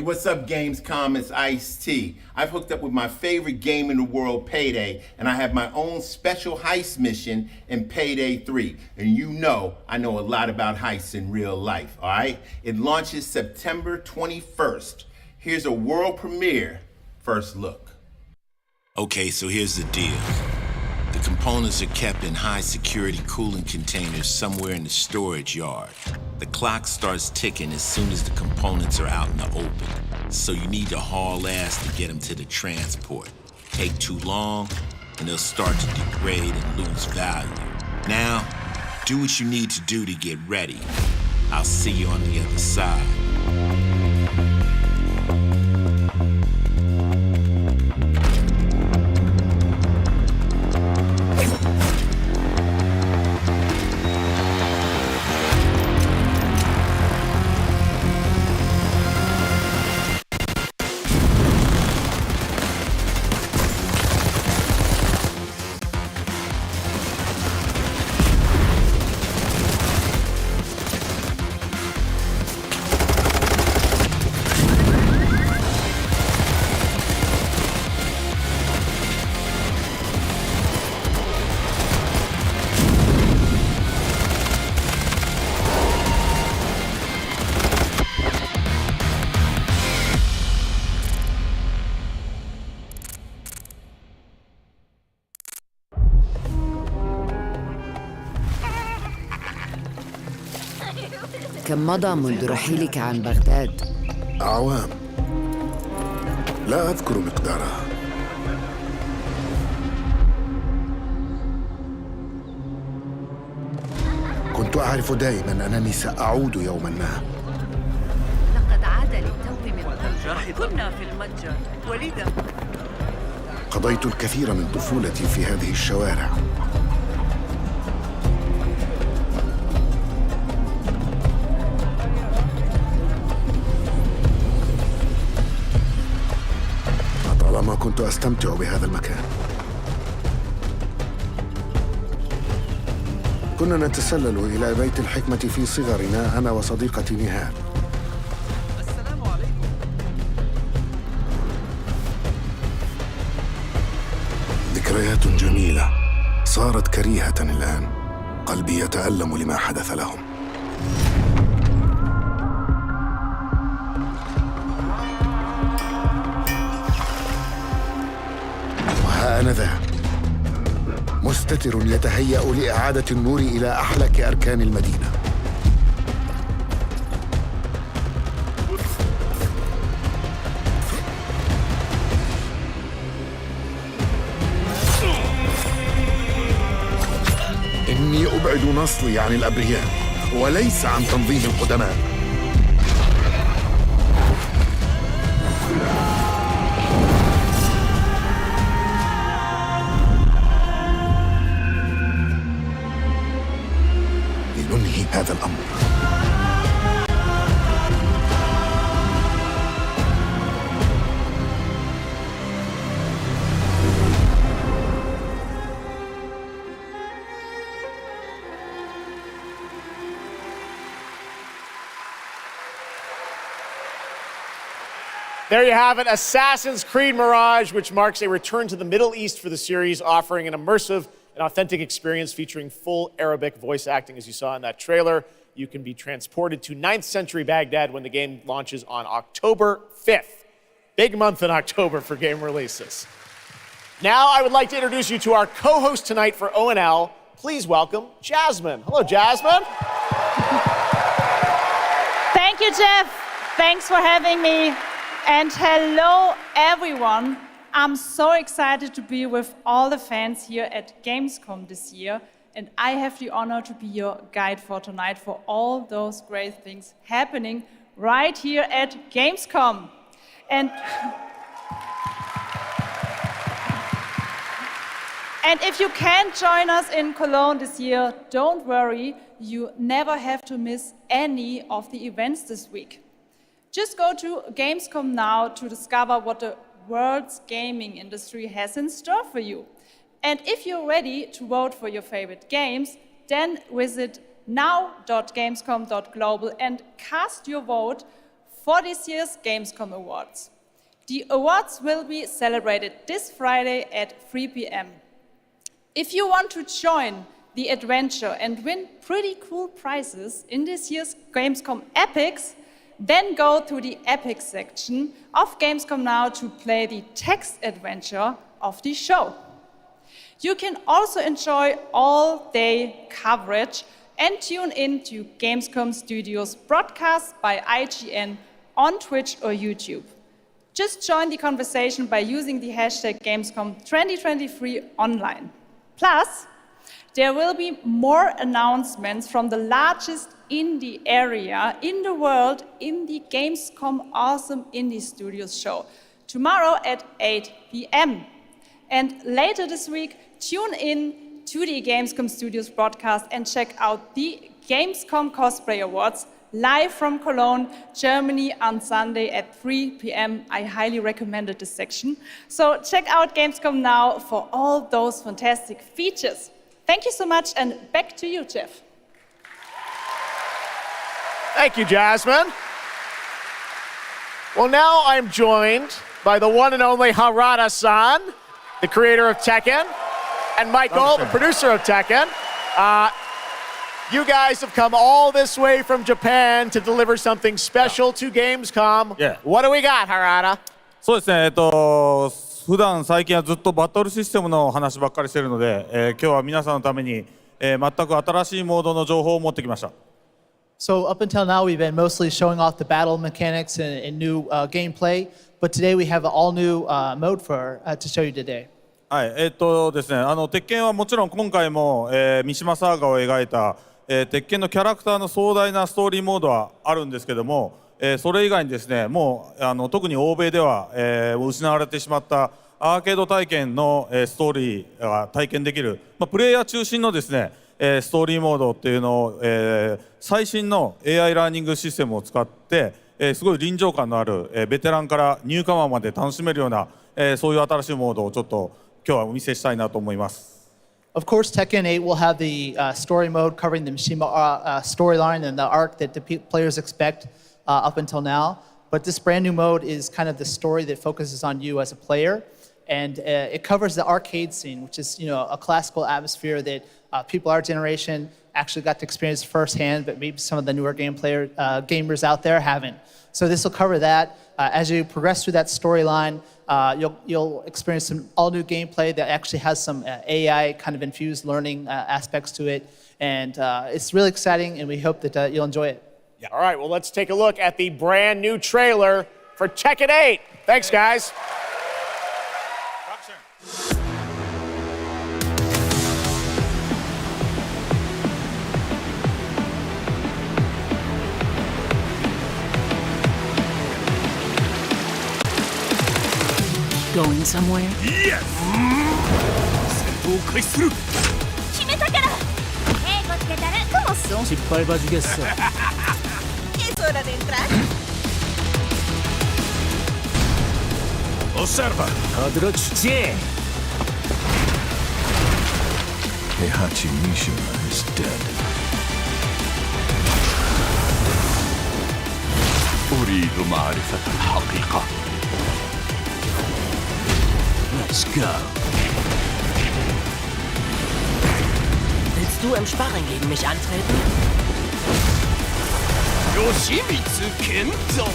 what's up, Gamescom? It's Ice-T. I've hooked up with my favorite game in the world, Payday, and I have my own special heist mission in Payday 3. And you know I know a lot about heists in real life, all right? It launches September 21st. Here's a world premiere first look.
Okay, so here's the deal. The components are kept in high-security cooling containers somewhere in the storage yard. The clock starts ticking as soon as the components are out in the open, so you need to haul ass to get them to the transport. Take too long, and they'll start to degrade and lose value. Now, do what you need to do to get ready. I'll see you on the other side.
كم مضى منذ رحيلك عن بغداد؟
أعوام لا أذكر مقدارها. كنت أعرف دائما أنني سأعود يوما ما.
لقد عاد للتو من قبل. كنا في المتجر ولذا
قضيت الكثير من طفولتي في هذه الشوارع. طالما كنت أستمتع بهذا المكان. كنا نتسلل إلى بيت الحكمة في صغرنا أنا وصديقتي نهال.
السلام عليكم.
ذكريات جميلة صارت كريهة الآن. قلبي يتألم لما حدث لهم. أنا ذا مستتر يتهيأ لإعادة النور إلى أحلك أركان المدينة. إني أبعد نصلي عن الأبرياء وليس عن تنظيم القدماء. لننهي هذا الأمر.
There you have it, Assassin's Creed Mirage, which marks a return to the Middle East for the series, offering an immersive and authentic experience featuring full Arabic voice acting, as you saw in that trailer. You can be transported to 9th century Baghdad when the game launches on October 5th. Big month in October for game releases. Now I would like to introduce you to our co-host tonight for ONL. Please welcome Jasmine. Hello, Jasmine.
Thank you, Geoff. Thanks for having me. And hello, everyone. I'm so excited to be with all the fans here at Gamescom this year. And I have the honor to be your guide for tonight for all those great things happening right here at Gamescom. And if you can't join us in Cologne this year, don't worry. You never have to miss any of the events this week. Just go to Gamescom now to discover what the world's gaming industry has in store for you. And if you're ready to vote for your favorite games, then visit now.gamescom.global and cast your vote for this year's Gamescom Awards. The awards will be celebrated this Friday at 3 p.m. If you want to join the adventure and win pretty cool prizes in this year's Gamescom Epics, then go to the Epics section of Gamescom Now to play the text adventure of the show. You can also enjoy all-day coverage and tune in to Gamescom Studios broadcasts by IGN on Twitch or YouTube. Just join the conversation by using the hashtag Gamescom 2023 online. Plus, there will be more announcements from the largest indie area in the world in the Gamescom Awesome Indie Studios show tomorrow at 8 p.m. And later this week, tune in to the Gamescom Studios broadcast and check out the Gamescom Cosplay Awards live from Cologne, Germany on Sunday at 3 p.m. I highly recommended this section. So check out Gamescom Now for all those fantastic features. Thank you so much, and back to you, Geoff.
Thank you, Jasmine. Well, now I'm joined by the one and only Harada-san, the creator of Tekken, and Michael, the producer of Tekken. You guys have come all this way from Japan to deliver something special to Gamescom.
Yeah.
What do we got, Harada?
そうですね、普段最近はずっとバトルシステムの話ばっかりしてるので、今日は皆さんのために、全く新しいモードの情報を持ってきました。
So up until now, we've been mostly showing off the battle mechanics and new gameplay, but today we have an all-new mode to show you today.
はい、ですね、鉄拳はもちろん今回も、三島サーガを描いた、鉄拳のキャラクターの壮大なストーリーモードはあるんですけども、それ以外にですね、もう特に欧米では、失われてしまったアーケード体験の、ストーリーが体験できる、プレイヤー中心のですね、ストーリーモードっていうのを、最新の AI ラーニングシステムを使って、すごい臨場感のある、ベテランからニューカマーまで楽しめるような、そういう新しいモードをちょっと今日はお見せしたいなと思います。
Of course, Tekken 8 will have the story mode covering the Mishima storyline and the arc that the players expect up until now. But this brand new mode is kind of the story that focuses on you as a player. And it covers the arcade scene, which is a classical atmosphere that people our generation actually got to experience firsthand, but maybe some of the newer gamers out there haven't. So this will cover that. As you progress through that storyline, you'll experience some all-new gameplay that actually has some AI kind of infused learning aspects to it. And it's really exciting, and we hope that you'll enjoy it.
Yeah. All right, well, let's take a look at the brand new trailer for Tekken 8. Thanks, guys.
Going somewhere?
Yes! 戦闘を開始する
決めたから稽古つけたらcomo son?
시빨봐주겠어.
Es hora de entrar.
Observa.
더 들어주지.
Heihachi Mishima is dead.
أريد معرفة الحقيقة.
Let's go.
Willst du im Sparring gegen mich antreten?
Yoshimitsu Kendo!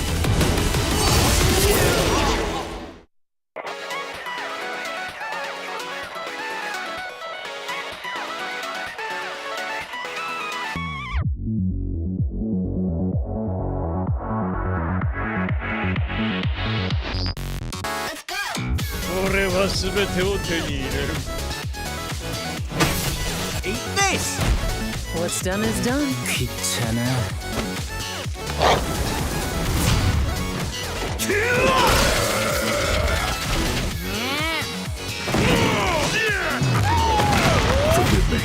Eat this! What's done is done.
귀찮아.
Forgive me.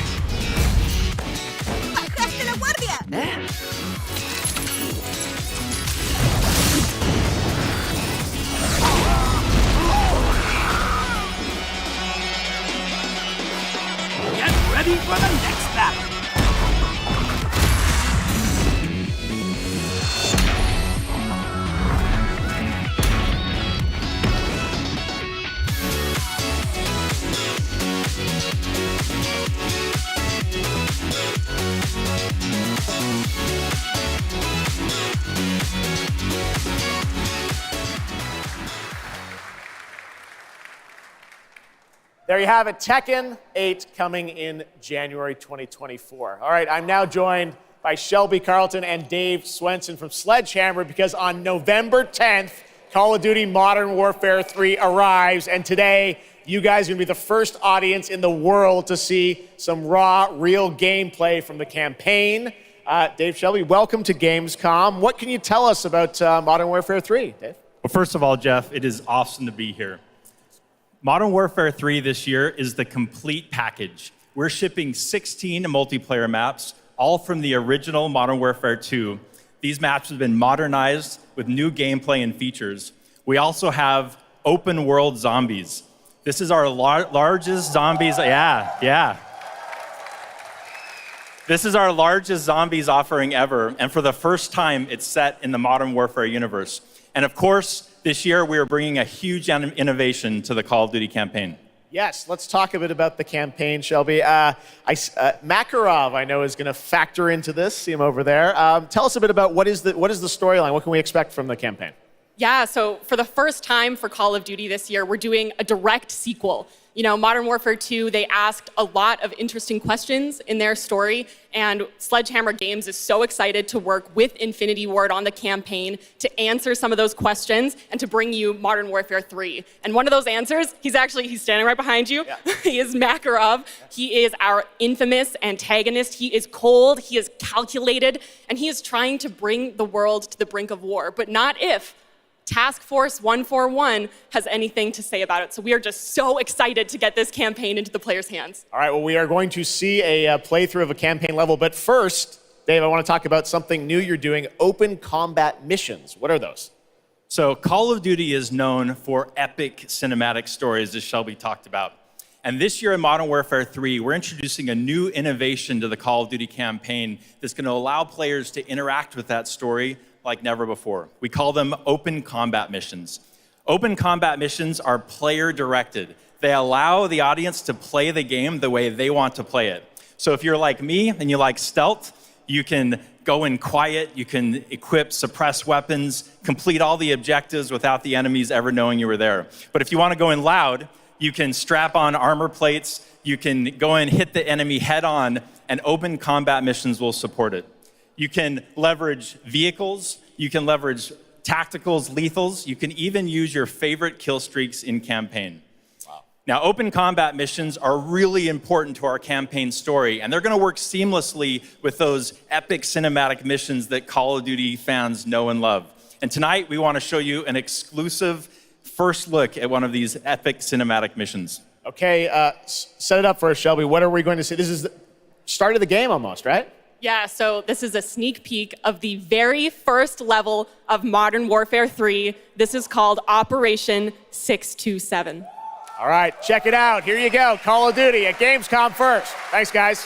¡Bajaste la guardia!
Get ready for the next battle!
There you have it, Tekken 8 coming in January 2024. All right, I'm now joined by Shelby Carlton and Dave Swenson from Sledgehammer because on November 10th, Call of Duty Modern Warfare 3 arrives, and today you guys are going to be the first audience in the world to see some raw, real gameplay from the campaign. Dave, Shelby, welcome to Gamescom. What can you tell us about Modern Warfare 3, Dave?
Well, first of all, Geoff, it is awesome to be here. Modern Warfare 3 this year is the complete package. We're shipping 16 multiplayer maps, all from the original Modern Warfare 2. These maps have been modernized with new gameplay and features. We also have open world zombies. This is our largest zombies, This is our largest zombies offering ever, and for the first time, it's set in the Modern Warfare universe. And of course, this year we are bringing a huge innovation to the Call of Duty campaign.
Yes, let's talk a bit about the campaign, Shelby. Makarov, I know, is going to factor into this. See him over there. Tell us a bit about what is the storyline? What can we expect from the campaign?
Yeah, so for the first time for Call of Duty this year, we're doing a direct sequel. You know, Modern Warfare 2, they asked a lot of interesting questions in their story, and Sledgehammer Games is so excited to work with Infinity Ward on the campaign to answer some of those questions and to bring you Modern Warfare 3. And one of those answers, he's standing right behind you. Yeah. He is Makarov. He is our infamous antagonist. He is cold, he is calculated, and he is trying to bring the world to the brink of war, but not if Task Force 141 has anything to say about it. So we are just so excited to get this campaign into the players' hands.
All right, well, we are going to see a playthrough of a campaign level. But first, Dave, I want to talk about something new you're doing, open combat missions. What are those?
So Call of Duty is known for epic cinematic stories, as Shelby talked about. And this year in Modern Warfare 3, we're introducing a new innovation to the Call of Duty campaign that's going to allow players to interact with that story like never before. We call them open combat missions. Open combat missions are player-directed. They allow the audience to play the game the way they want to play it. So if you're like me and you like stealth, you can go in quiet, you can equip suppress weapons, complete all the objectives without the enemies ever knowing you were there. But if you want to go in loud, you can strap on armor plates, you can go in, hit the enemy head on, and open combat missions will support it. You can leverage vehicles, you can leverage tacticals, lethals, you can even use your favorite kill streaks in campaign. Wow. Now, open combat missions are really important to our campaign story, and they're gonna work seamlessly with those epic cinematic missions that Call of Duty fans know and love. And tonight, we wanna show you an exclusive first look at one of these epic cinematic missions.
Okay, set it up for us, Shelby. What are we going to see? This is the start of the game almost, right?
Yeah, so this is a sneak peek of the very first level of Modern Warfare 3. This is called Operation 627.
All right, check it out. Here you go, Call of Duty at Gamescom first. Thanks, guys.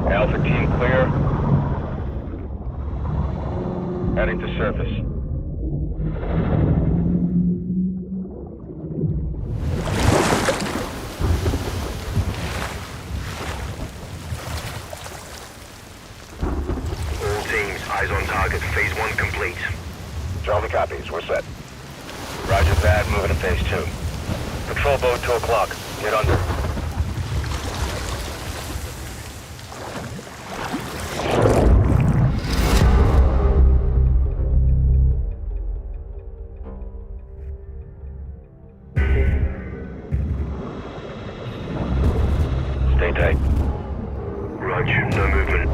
Alpha team clear. Heading to surface. All teams, eyes on target. Phase 1 complete. Charlie copies. We're set. Roger that. Moving to phase 2. Patrol boat 2 o'clock. Get under. Stay tight. Roger, no movement.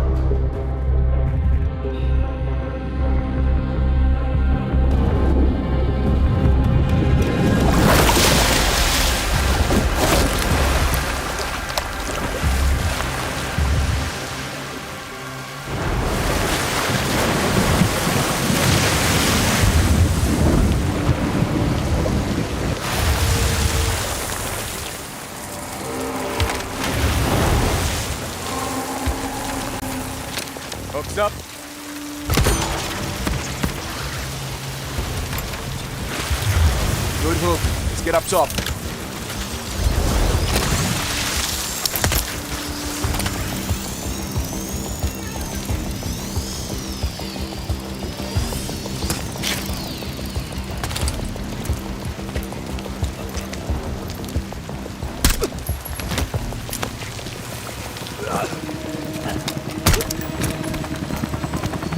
hook. Let's get up top.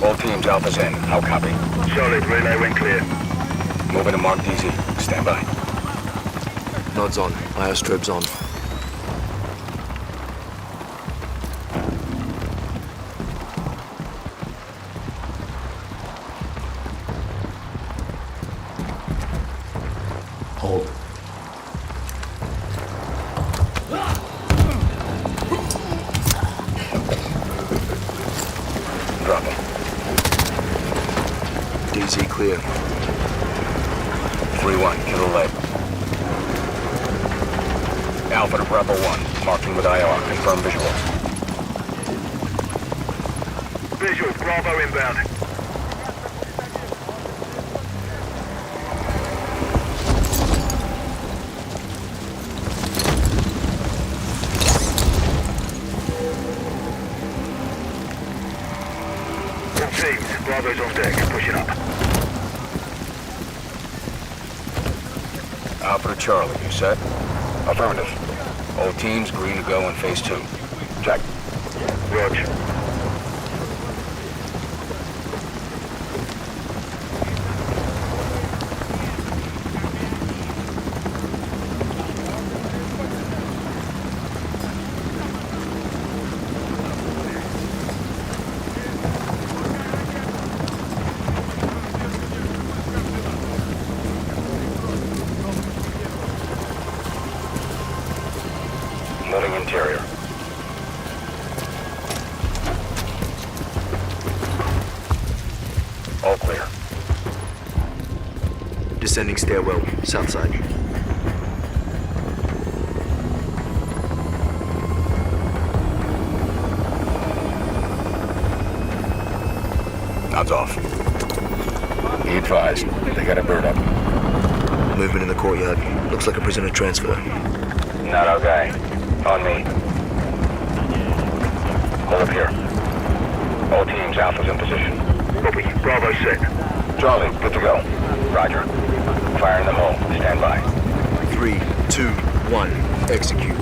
All teams, Alpha's in. How copy? Solid. Relay went clear. Moving to Mark DZ. Stand by.
Nods on. IO strobes on.
Hold.
Drop him.
DZ clear.
3-1. Kill the leg. Alpha to Bravo 1. Marking with IR. Confirm visual. Visual. Bravo inbound. All teams. Bravo's on deck. Pushing up. Alpha to Charlie. You set? Affirmative. All teams green to go in phase 2. Check. Roger. Moving interior. All clear.
Descending stairwell, south side.
Nods off. Be advised, they got a bird up.
Movement in the courtyard. Looks like a prisoner transfer.
Not our guy. On me. Hold up here. All teams, Alpha's in position. Copy. Bravo set. Charlie, good to go. Roger. Fire in the hole. Stand by.
3, 2, 1. Execute.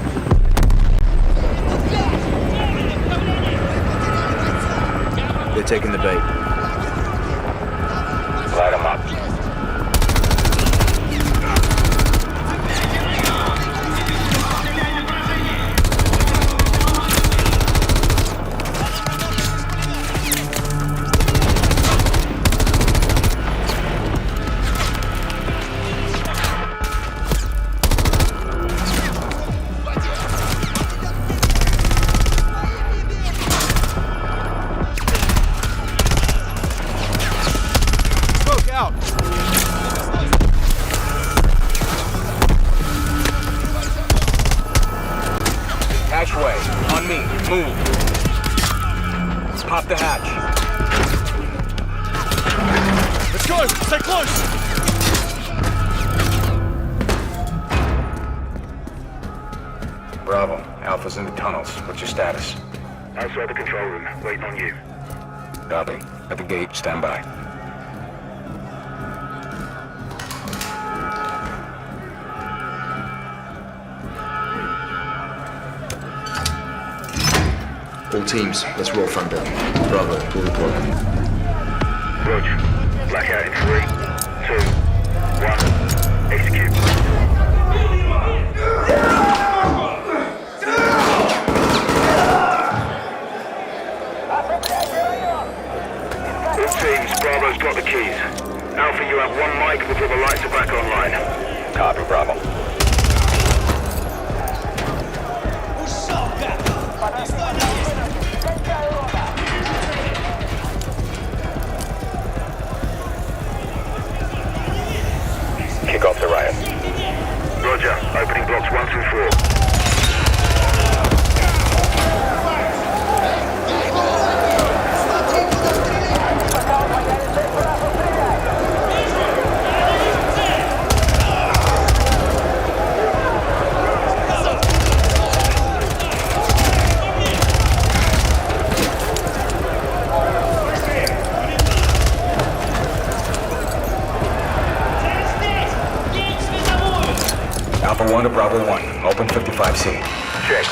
They're taking the bait.
Light them up. Hatchway. On me. Move. Pop the hatch.
Let's go! Stay close!
Bravo. Alpha's in the tunnels. What's your status? Outside the control room. Waiting on you. Copy. At the gate. Stand by.
All teams, let's roll front down. Bravo, pull the plug.
Roger. Blackout in 3, 2, 1. Execute. All teams, Bravo's got the keys. Alpha, you have 1 mic before the lights are back online. Copy, Bravo. Kick off the riot. Roger. Opening blocks 1 through 4.
Alpha 1 to Bravo 1. Open 55C.
Check.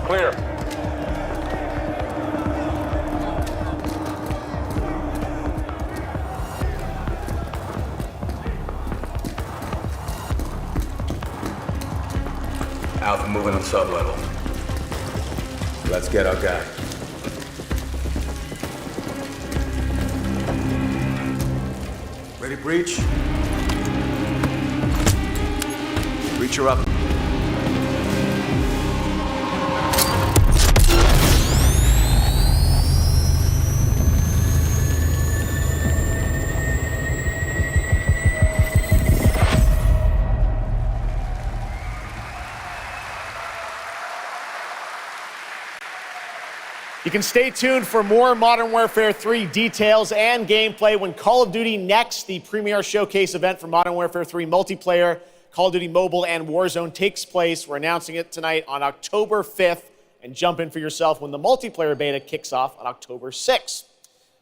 Clear.
Alpha moving on sublevel. Let's get our guy. Ready, breach? Breacher up.
You can stay tuned for more Modern Warfare 3 details and gameplay when Call of Duty Next, the premier showcase event for Modern Warfare 3 multiplayer, Call of Duty Mobile, and Warzone takes place. We're announcing it tonight on October 5th, and jump in for yourself when the multiplayer beta kicks off on October 6th.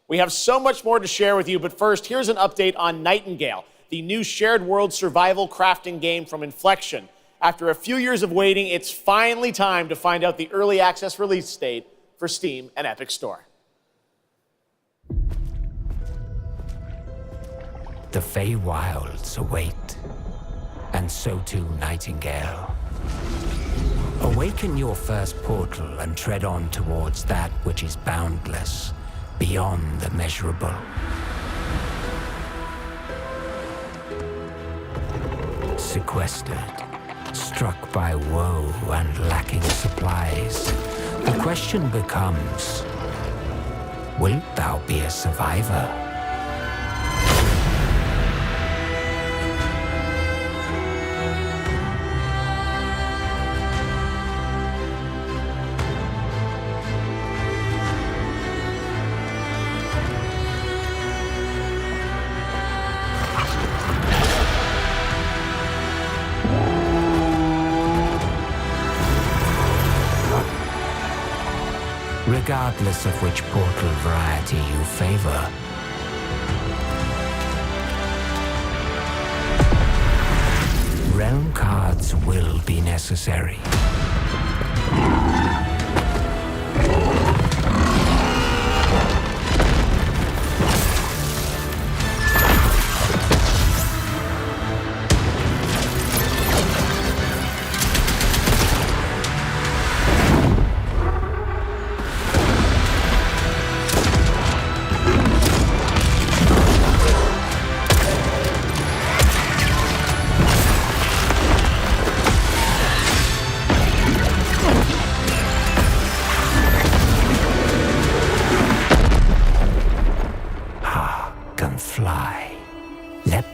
We have so much more to share with you, but first, here's an update on Nightingale, the new shared world survival crafting game from Inflection. After a few years of waiting, it's finally time to find out the early access release date for Steam and Epic Store.
The Feywilds await, and so too Nightingale. Awaken your first portal and tread on towards that which is boundless, beyond the measurable. Sequestered, struck by woe and lacking supplies, the question becomes, wilt thou be a survivor? Regardless of which portal variety you favor, realm cards will be necessary.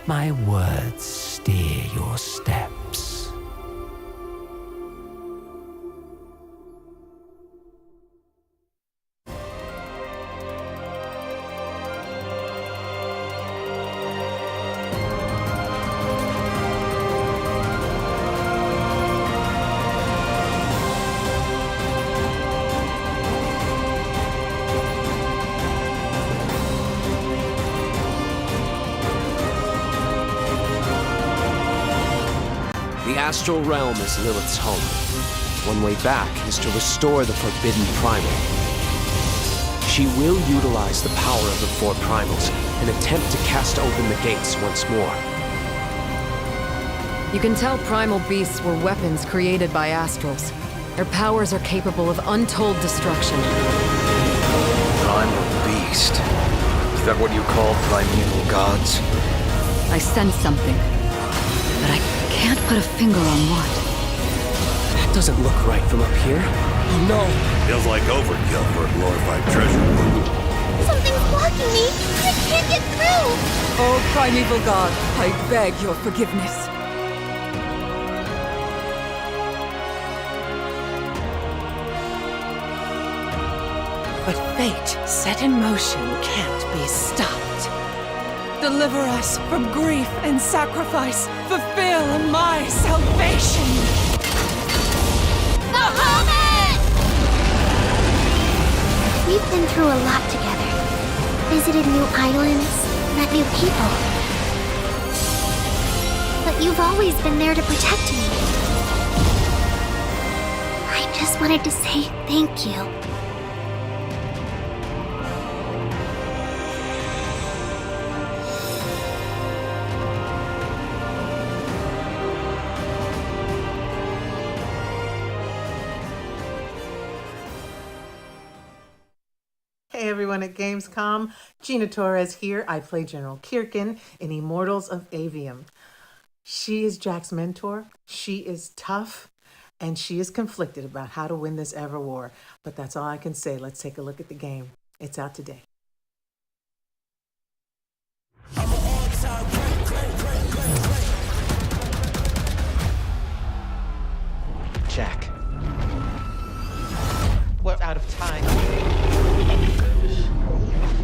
My words steer your steps.
The astral realm is Lilith's home. One way back is to restore the forbidden primal. She will utilize the power of the four primals and attempt to cast open the gates once more.
You can tell primal beasts were weapons created by astrals. Their powers are capable of untold destruction.
Primal beast. Is that what you call primeval gods?
I sense something, but I can't put a finger on what.
That doesn't look right from up here. Oh no!
Feels like overkill for a glorified treasure.
Something's blocking me! I
can't get through!
Oh, primeval god, I beg your forgiveness.
But fate set in motion can't be stopped.
Deliver us from grief and sacrifice. Fulfill my salvation.
Bahamut!
We've been through a lot together. Visited new islands, met new people. But you've always been there to protect me. I just wanted to say thank you.
Hey everyone at Gamescom, Gina Torres here. I play General Kirkin in Immortals of Avium. She is Jack's mentor, she is tough, and she is conflicted about how to win this ever war. But that's all I can say. Let's take a look at the game. It's out today.
Jack. We're out of time.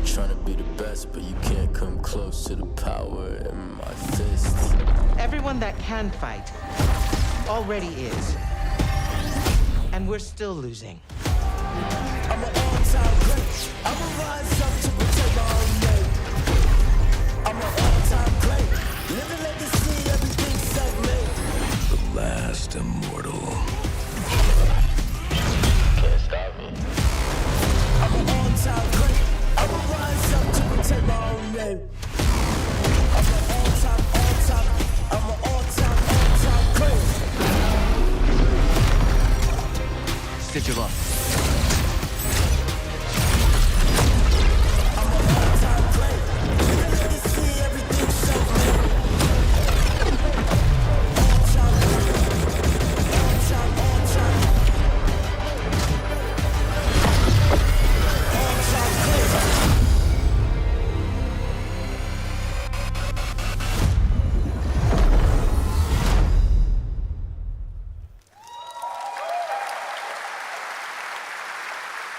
Trying to be the best, but you can't come close to the power in my fists.
Everyone that can fight already is. And we're still losing.
I'm an all-time great. I'ma rise up to protect my own name. I'm an all-time great. Living legacy, everything self-made. The last immortal. Can't stop me. I'm an all-time great. I'ma rise up to protect my own name. I'm an all-time great.
Stitch him up.
I'm an all-time great. Living legacy, everything self-made.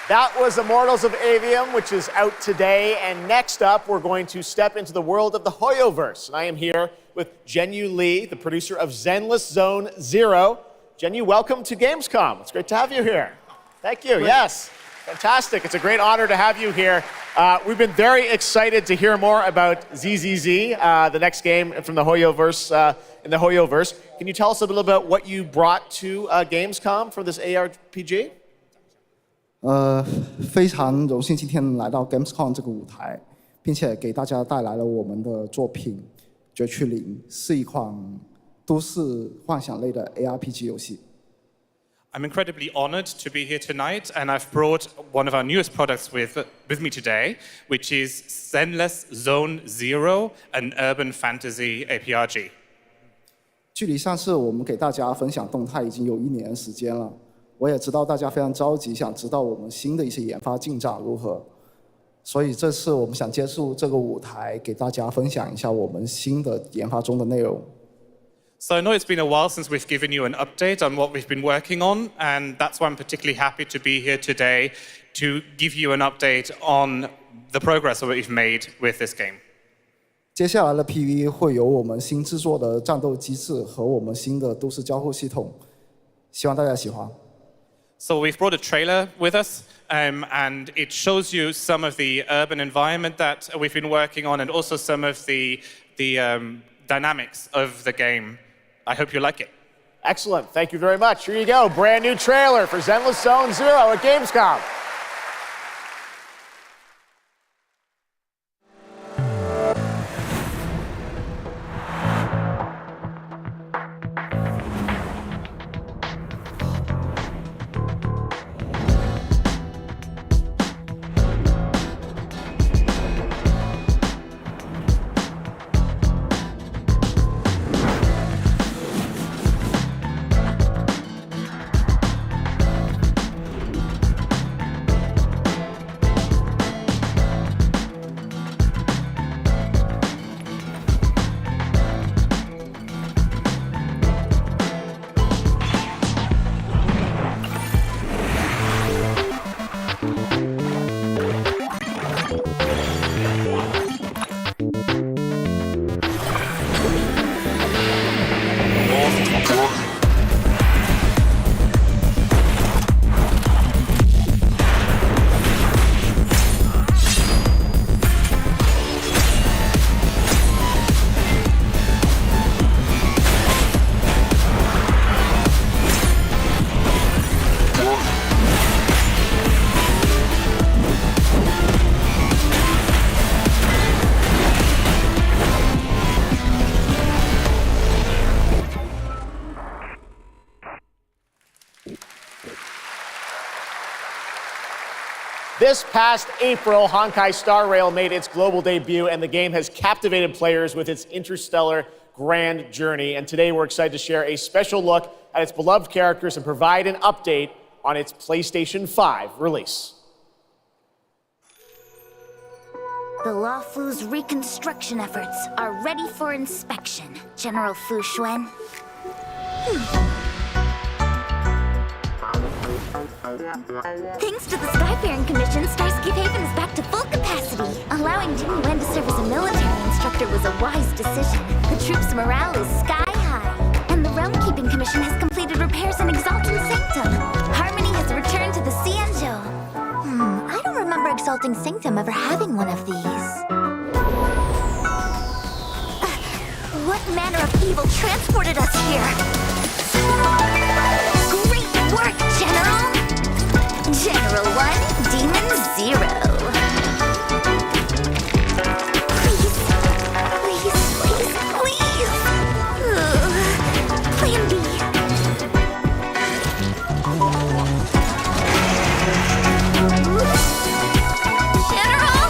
That was Immortals of Avium, which is out today. And next up, we're going to step into the world of the Hoyoverse. And I am here with Zhenyu Li, the producer of Zenless Zone Zero. Zhenyu, welcome to Gamescom. It's great to have you here. Thank you. Yes, fantastic. It's a great honor to have you here. We've been very excited to hear more about ZZZ, the next game from the Hoyoverse, in the Hoyoverse. Can you tell us a little about what you brought to Gamescom for this ARPG?
非常荣幸今天来到 Gamescom 这个舞台，并且给大家带来了我们的作品《绝区零》，是一款都市幻想类的 ARPG 游戏。
I'm incredibly honored to be here tonight, and I've brought one of our newest products with me today, which is Zenless Zone Zero, an urban fantasy ARPG.
距离上次我们给大家分享动态已经有1年时间了。 我也知道大家非常着急，想知道我们新的一些研发进展如何，所以这次我们想借助这个舞台，给大家分享一下我们新的研发中的内容。
So I know it's been a while since we've given you an update on what we've been working on, and that's why I'm particularly happy to be here today to give you an update on the progress that we've made with this game.
接下来的 PV 会有我们新制作的战斗机制和我们新的都市交互系统，希望大家喜欢。
So we've brought a trailer with us, and it shows you some of the urban environment that we've been working on, and also some of the dynamics of the game. I hope you like it.
Excellent. Thank you very much. Here you go. Brand new trailer for Zenless Zone Zero at Gamescom. This past April, Honkai Star Rail made its global debut, and the game has captivated players with its interstellar grand journey. And today we're excited to share a special look at its beloved characters and provide an update on its PlayStation 5 release.
The Luofu's reconstruction efforts are ready for inspection, General Fu Xuan. Thanks to the Skyfaring Commission, Starscape Haven is back to full capacity. Allowing Jimmy Wen to serve as a military instructor was a wise decision. The troops' morale is sky high. And the Realm Keeping Commission has completed repairs in Exalting Sanctum. Harmony has returned to the Xianzhou. I don't remember Exalting Sanctum ever having one of these. What manner of evil transported us here? Great work, General! General 1, Demon 0. Please, please, please, please! Plan B. General,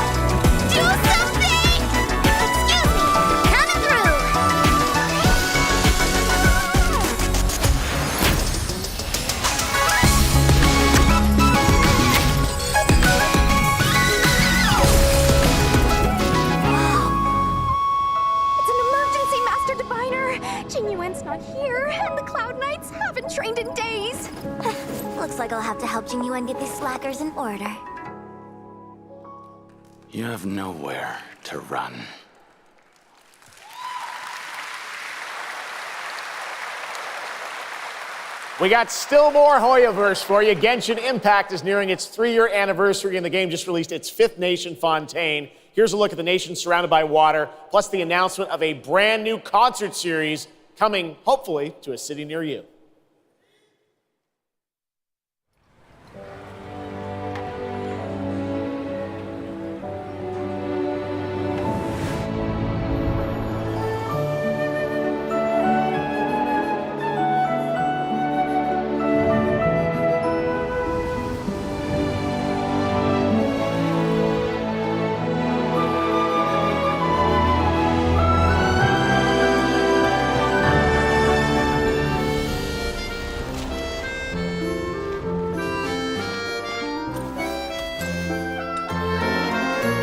do something! Excuse me, coming through! It's an emergency, Master Diviner! Jing Yuan's not here, and the Cloud Knights haven't trained in days. Looks like I'll have to help Jing Yuan get these slackers in order.
You have nowhere to run.
We got still more Hoyoverse for you. Genshin Impact is nearing its 3-year anniversary, and the game just released its 5th nation, Fontaine. Here's a look at the nation surrounded by water, plus the announcement of a brand new concert series coming, hopefully, to a city near you.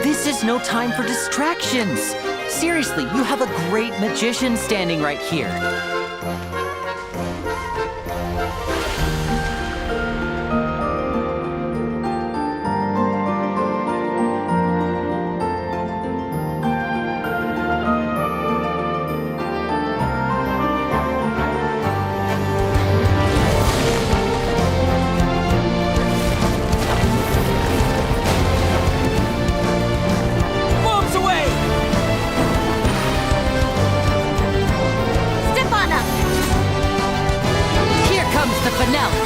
This is no time for distractions. Seriously, you have a great magician standing right here. Moves away!
Stefana!
Here comes the finale.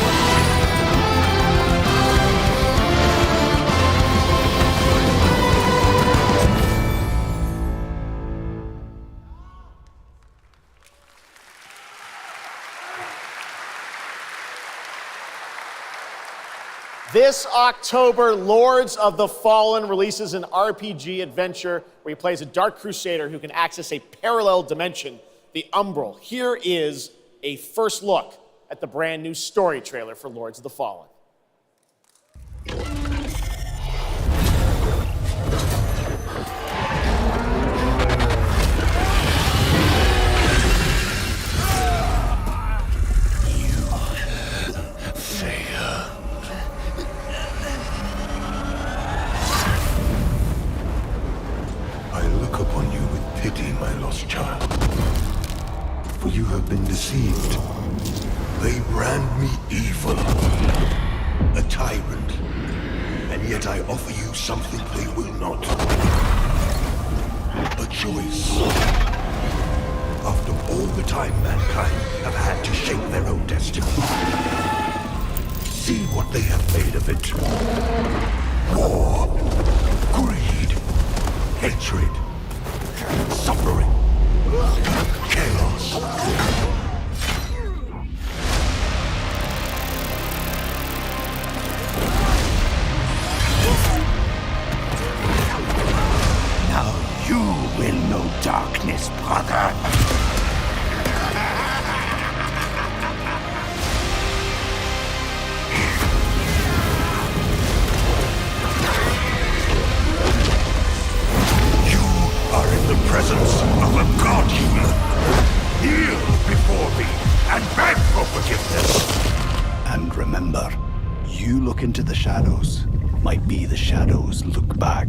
This October, Lords of the Fallen releases an RPG adventure where he plays a Dark Crusader who can access a parallel dimension, the Umbral. Here is a first look at the brand new story trailer for Lords of the Fallen.
I look upon you with pity, my lost child. For you have been deceived. They brand me evil, a tyrant, and yet I offer you something they will not. A choice. After all the time mankind have had to shape their own destiny. See what they have made of it. War, greed, hatred, suffering, chaos.
look into the shadows might be the shadows look back.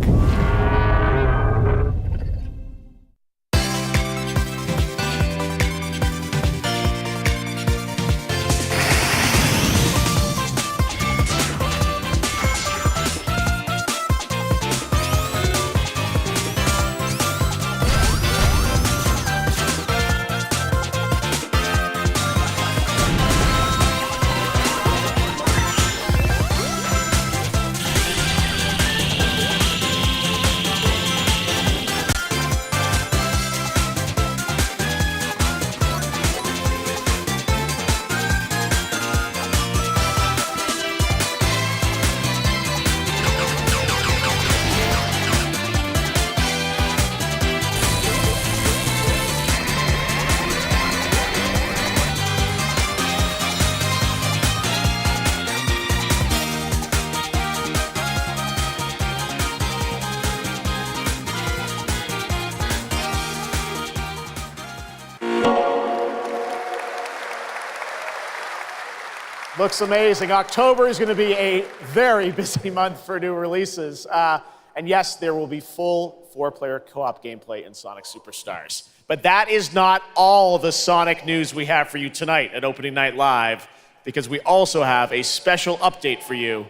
Looks amazing. October is going to be a very busy month for new releases. And yes, there will be full 4-player co-op gameplay in Sonic Superstars. But that is not all the Sonic news we have for you tonight at Opening Night Live, because we also have a special update for you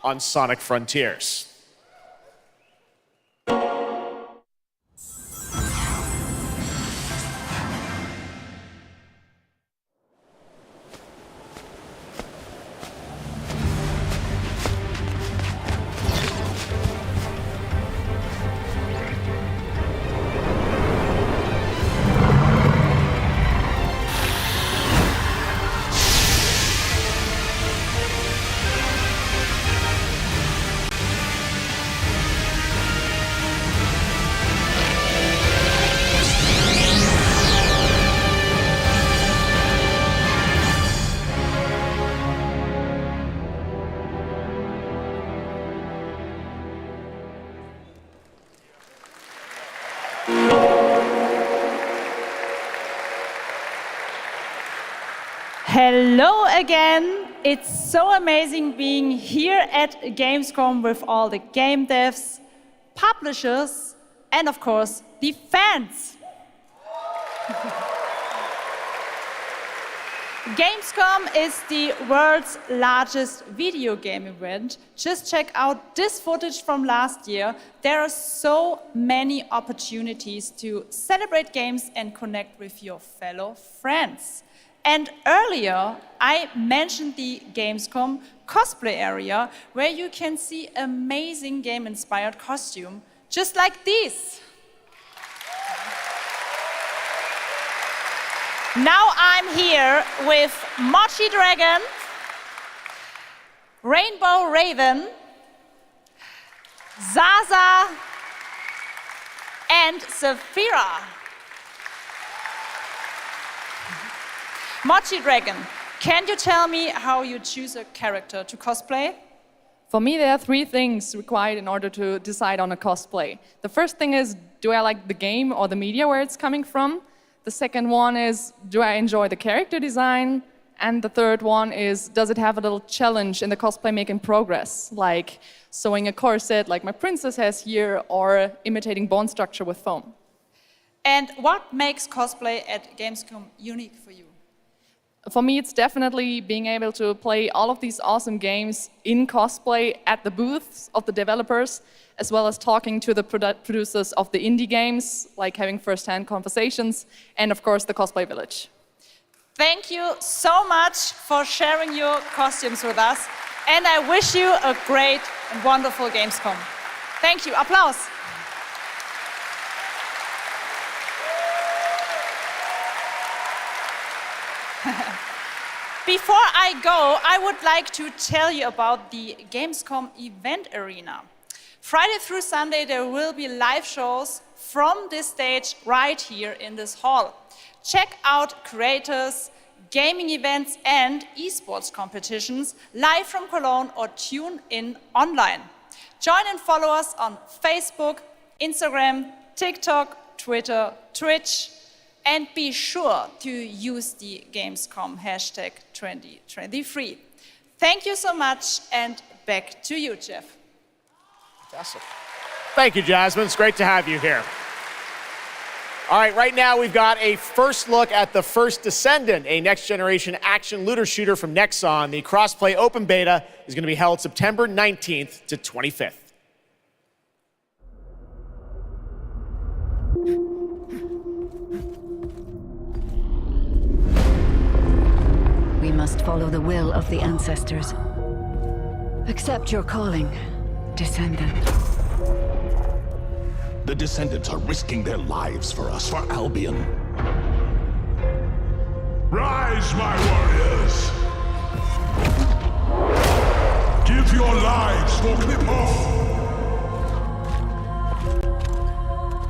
on Sonic Frontiers.
Hello again. It's so amazing being here at Gamescom with all the game devs, publishers, and of course, the fans. Gamescom is the world's largest video game event. Just check out this footage from last year. There are so many opportunities to celebrate games and connect with your fellow friends. And earlier, I mentioned the Gamescom cosplay area, where you can see amazing game-inspired costume, just like these. Now I'm here with Mochi Dragon, Rainbow Raven, Zaza, and Saphira. Mochi Dragon, can you tell me how you choose a character to cosplay?
For me, there are 3 things required in order to decide on a cosplay. The first thing is, do I like the game or the media where it's coming from? The second one is, do I enjoy the character design? And the third one is, does it have a little challenge in the cosplay making progress, like sewing a corset like my princess has here, or imitating bone structure with foam?
And what makes cosplay at Gamescom unique for you?
For me, it's definitely being able to play all of these awesome games in cosplay at the booths of the developers, as well as talking to the producers of the indie games, like having first-hand conversations, and of course, the Cosplay Village.
Thank you so much for sharing your costumes with us, and I wish you a great and wonderful Gamescom. Thank you. Applause. Before I go, I would like to tell you about the Gamescom event arena. Friday through Sunday, there will be live shows from this stage right here in this hall. Check out creators, gaming events, and esports competitions live from Cologne, or tune in online. Join and follow us on Facebook, Instagram, TikTok, Twitter, Twitch, and be sure to use the Gamescom hashtag 2023. Thank you so much, and back to you, Geoff.
Fantastic. Thank you, Jasmine. It's great to have you here. All right, right now we've got a first look at The First Descendant, a next-generation action looter shooter from Nexon. The cross-play open beta is going to be held September 19th to 25th.
We must follow the will of the ancestors. Accept your calling, Descendant.
The Descendants are risking their lives for us, for Albion. Rise, my warriors! Give your lives for Kliphoff!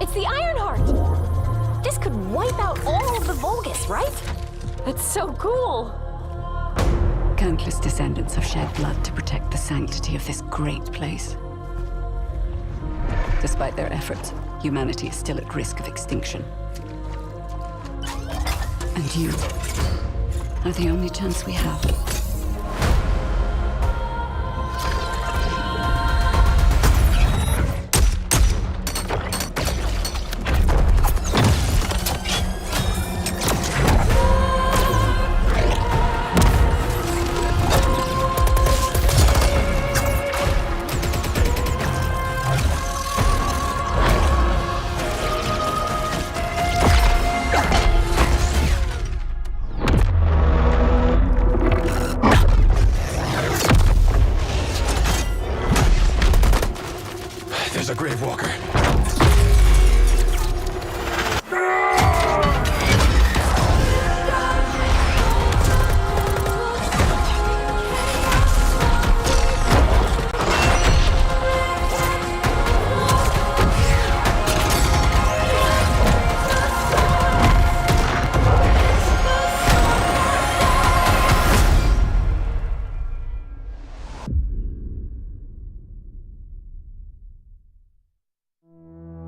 It's the Ironheart! This could wipe out all of the Vulgus, right? That's so cool!
Countless Descendants have shed blood to protect the sanctity of this great place. Despite their efforts, humanity is still at risk of extinction. And you are the only chance we have.
There's a Grave Walker.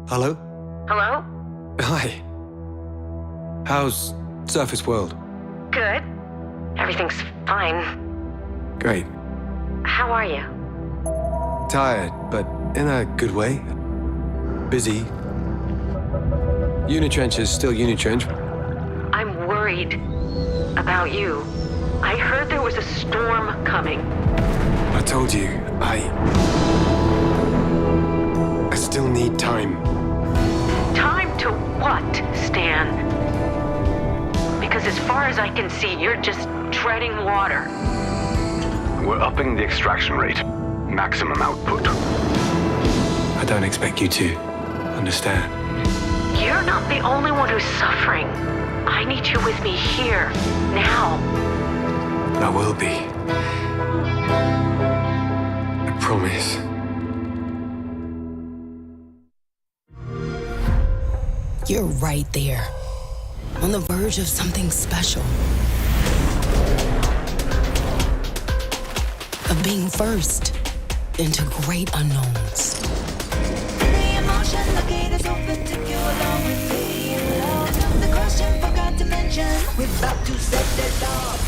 Hello?
Hello?
Hi. How's Surface World?
Good. Everything's fine.
Great.
How are you?
Tired, but in a good way. Busy. Unitrench is still Unitrench.
I'm worried about you. I heard there was a storm coming.
I told you, I still need time.
Time to what, Stan? Because as far as I can see, you're just treading water.
We're upping the extraction rate. Maximum output. I don't expect you to understand.
You're not the only one who's suffering. I need you with me here, now.
I will be. I promise.
You're right there, on the verge of something special. Of being first into great unknowns.
The emotion, the gate is open, take you along with me. Love, the question forgot to mention. We're about to set it off.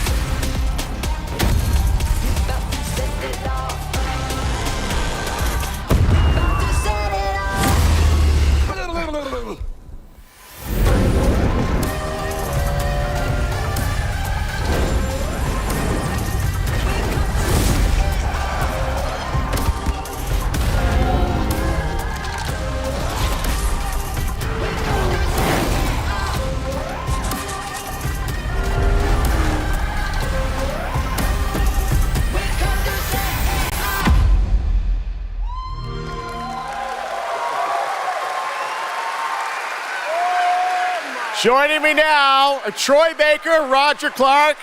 We're about to set it off. About to set it off.
Joining me now, Troy Baker, Roger Clark,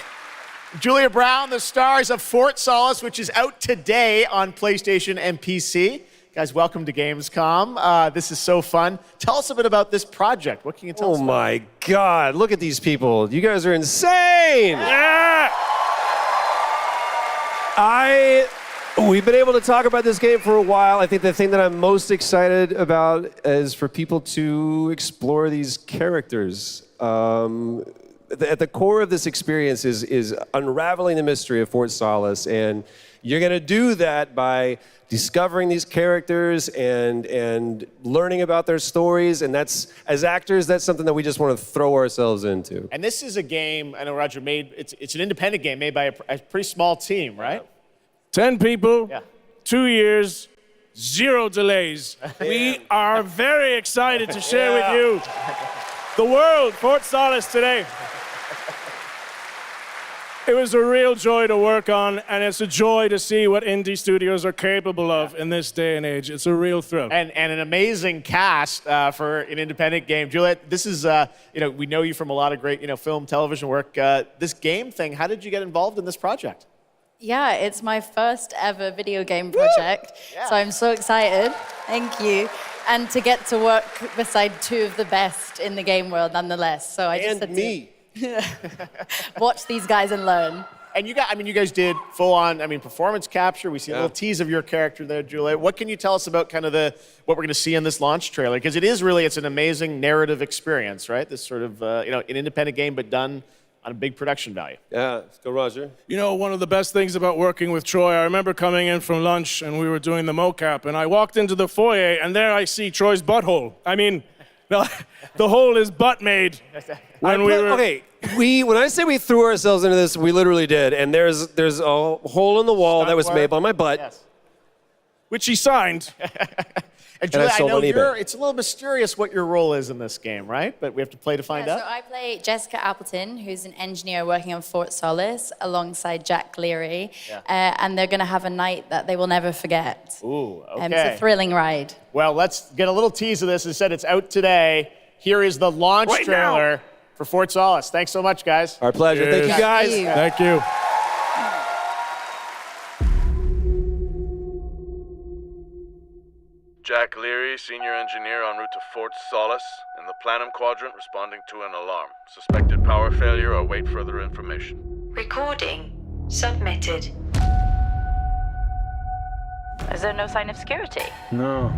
Julia Brown, the stars of Fort Solis, which is out today on PlayStation and PC. Guys, welcome to Gamescom. This is so fun. Tell us a bit about this project. What can you tell us about?
Oh my God, look at these people. You guys are insane. Yeah. We've been able to talk about this game for a while. I think the thing that I'm most excited about is for people to explore these characters. at the core of this experience is unraveling the mystery of Fort Solace, and you're going to do that by discovering these characters and learning about their stories, and that's, as actors, that's something that we just want to throw ourselves into.
And this is a game, I know Roger it's an independent game made by a pretty small team, right?
10 people, 2 years, 0 delays. We are very excited to share with you the world, Fort Solace today. It was a real joy to work on, and it's a joy to see what indie studios are capable of in this day and age. It's a real thrill.
And an amazing cast for an independent game. Juliet, this is, we know you from a lot of great, film, television work. This game thing, how did you get involved in this project?
Yeah, it's my first ever video game project, so I'm so excited. Thank you. And to get to work beside 2 of the best in the game world nonetheless. So I just said to watch these guys and learn.
And you guys did full-on, performance capture. We see a little tease of your character there, Juliet. What can you tell us about kind of what we're going to see in this launch trailer? Because it's an amazing narrative experience, right? This sort of, an independent game, but done on a big production value.
Yeah, let's go, Roger.
One of the best things about working with Troy, I remember coming in from lunch and we were doing the mocap, and I walked into the foyer and there I see Troy's butthole. The hole is butt made.
Okay, when I say we threw ourselves into this, we literally did, and there's a hole in the wall that was made by my butt.
Yes.
Which he signed.
And Julia, I know it's a little mysterious what your role is in this game, right? But we have to play to find out.
So I play Jessica Appleton, who's an engineer working on Fort Solace alongside Jack Leary. And they're going to have a night that they will never forget.
Ooh, okay.
It's a thrilling ride.
Well, let's get a little tease of this. As I said, it's out today. Here is the launch trailer for Fort Solace. Thanks so much, guys.
Our pleasure. Thank you, guys.
Thank you.
Jack Leary, senior engineer en route to Fort Solace, in the Planum Quadrant, responding to an alarm. Suspected power failure, await further information.
Recording submitted.
Is there no sign of security?
No.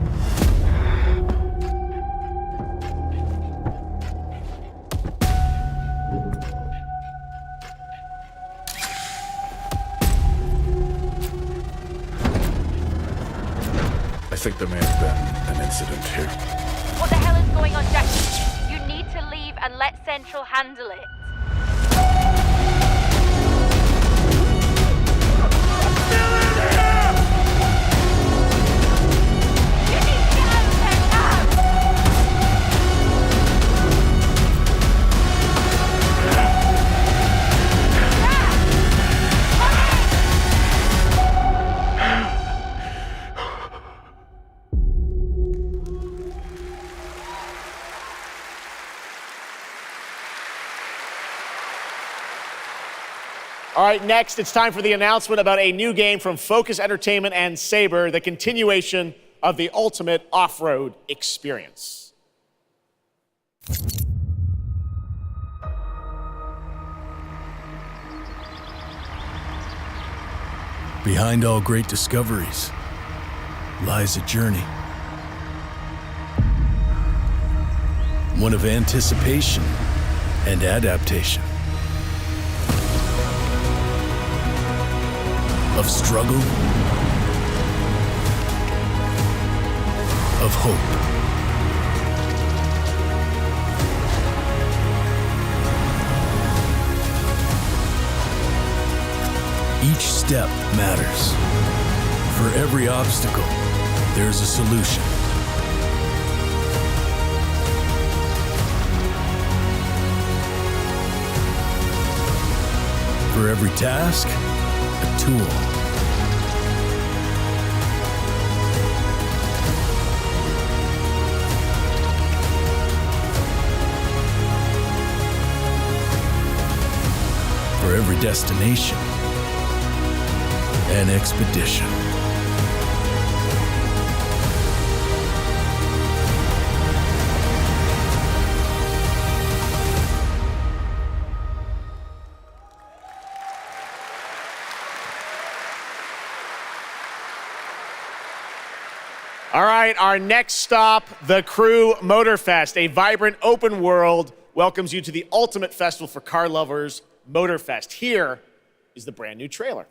I think there may have been an incident here.
What the hell is going on, Jack? You need to leave and let Central handle it.
All right, next, it's time for the announcement about a new game from Focus Entertainment and Saber, the continuation of the ultimate off-road experience.
Behind all great discoveries lies a journey. One of anticipation and adaptation. Of struggle, of hope. Each step matters. For every obstacle, there's a solution. For every task, a tool. For every destination, an expedition.
All right, our next stop, the Crew Motorfest, a vibrant open world welcomes you to the ultimate festival for car lovers, Motorfest. Here is the brand new trailer.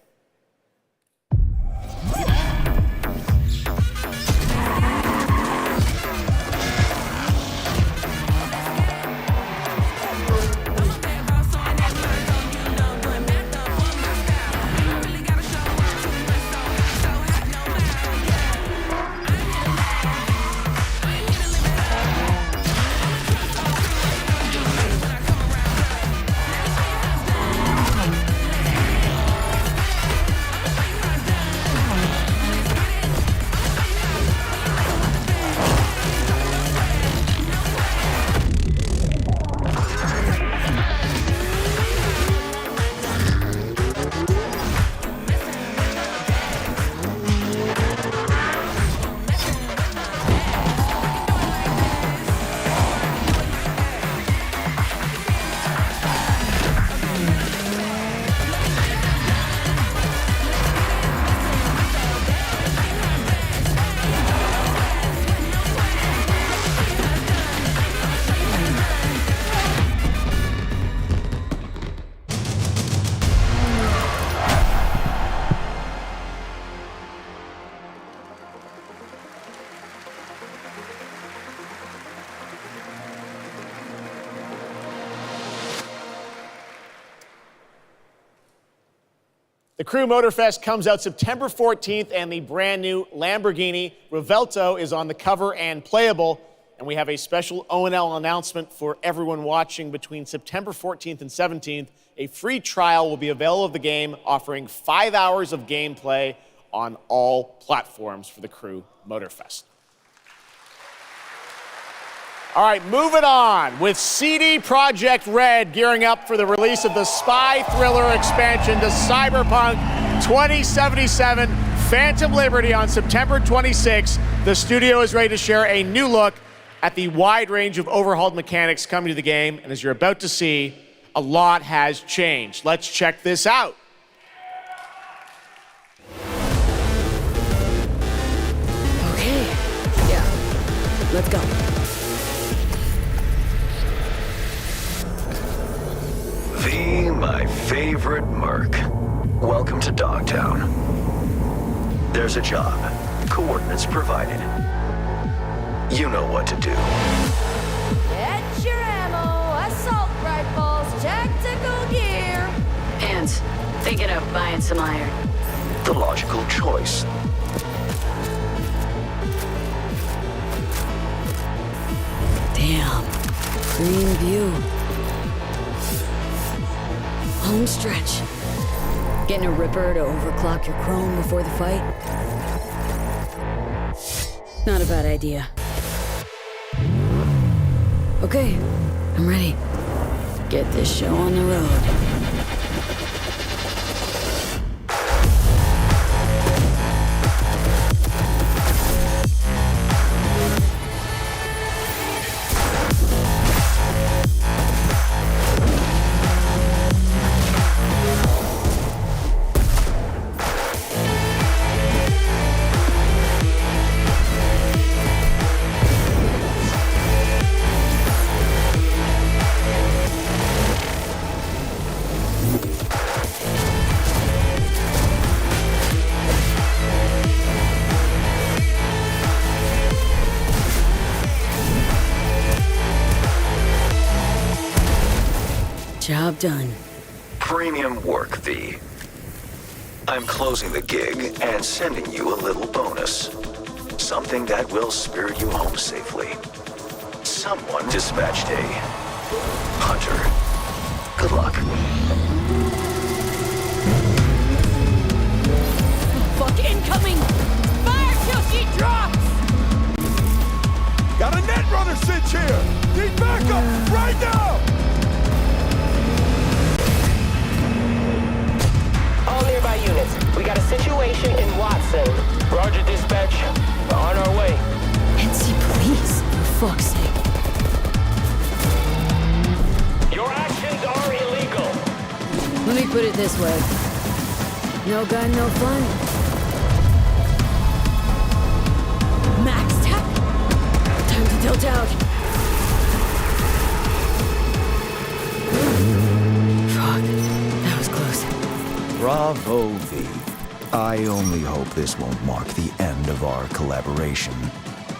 The Crew Motorfest comes out September 14th, and the brand new Lamborghini Revuelto is on the cover and playable. And we have a special O&L announcement for everyone watching. Between September 14th and 17th, a free trial will be available of the game, offering 5 hours of gameplay on all platforms for the Crew Motorfest. All right, moving on with CD Projekt Red gearing up for the release of the spy thriller expansion to Cyberpunk 2077 Phantom Liberty on September 26th. The studio is ready to share a new look at the wide range of overhauled mechanics coming to the game, and as you're about to see, a lot has changed. Let's check this out.
Okay, yeah, let's go.
My favorite merc. Welcome to Dogtown. There's a job. Coordinates provided. You know what to do.
Get your ammo, assault rifles, tactical gear.
Hands, thinking of buying some iron.
The logical choice.
Damn, green view. Home stretch. Getting a ripper to overclock your chrome before the fight? Not a bad idea. Okay, I'm ready. Get this show on the road. Job done.
Premium work, V. I'm closing the gig and sending you a little bonus. Something that will spirit you home safely. Someone dispatched a hunter. Good luck.
Fuck incoming! Fire till she drops!
Got a netrunner cinch here! Need backup right now!
All nearby units, we got a situation in Watson. Roger, dispatch. We're on our way.
NC police, for fuck's sake.
Your actions are illegal.
Let me put it this way. No gun, no fun. Max tech. Time to tilt out.
Bravo, V. I only hope this won't mark the end of our collaboration.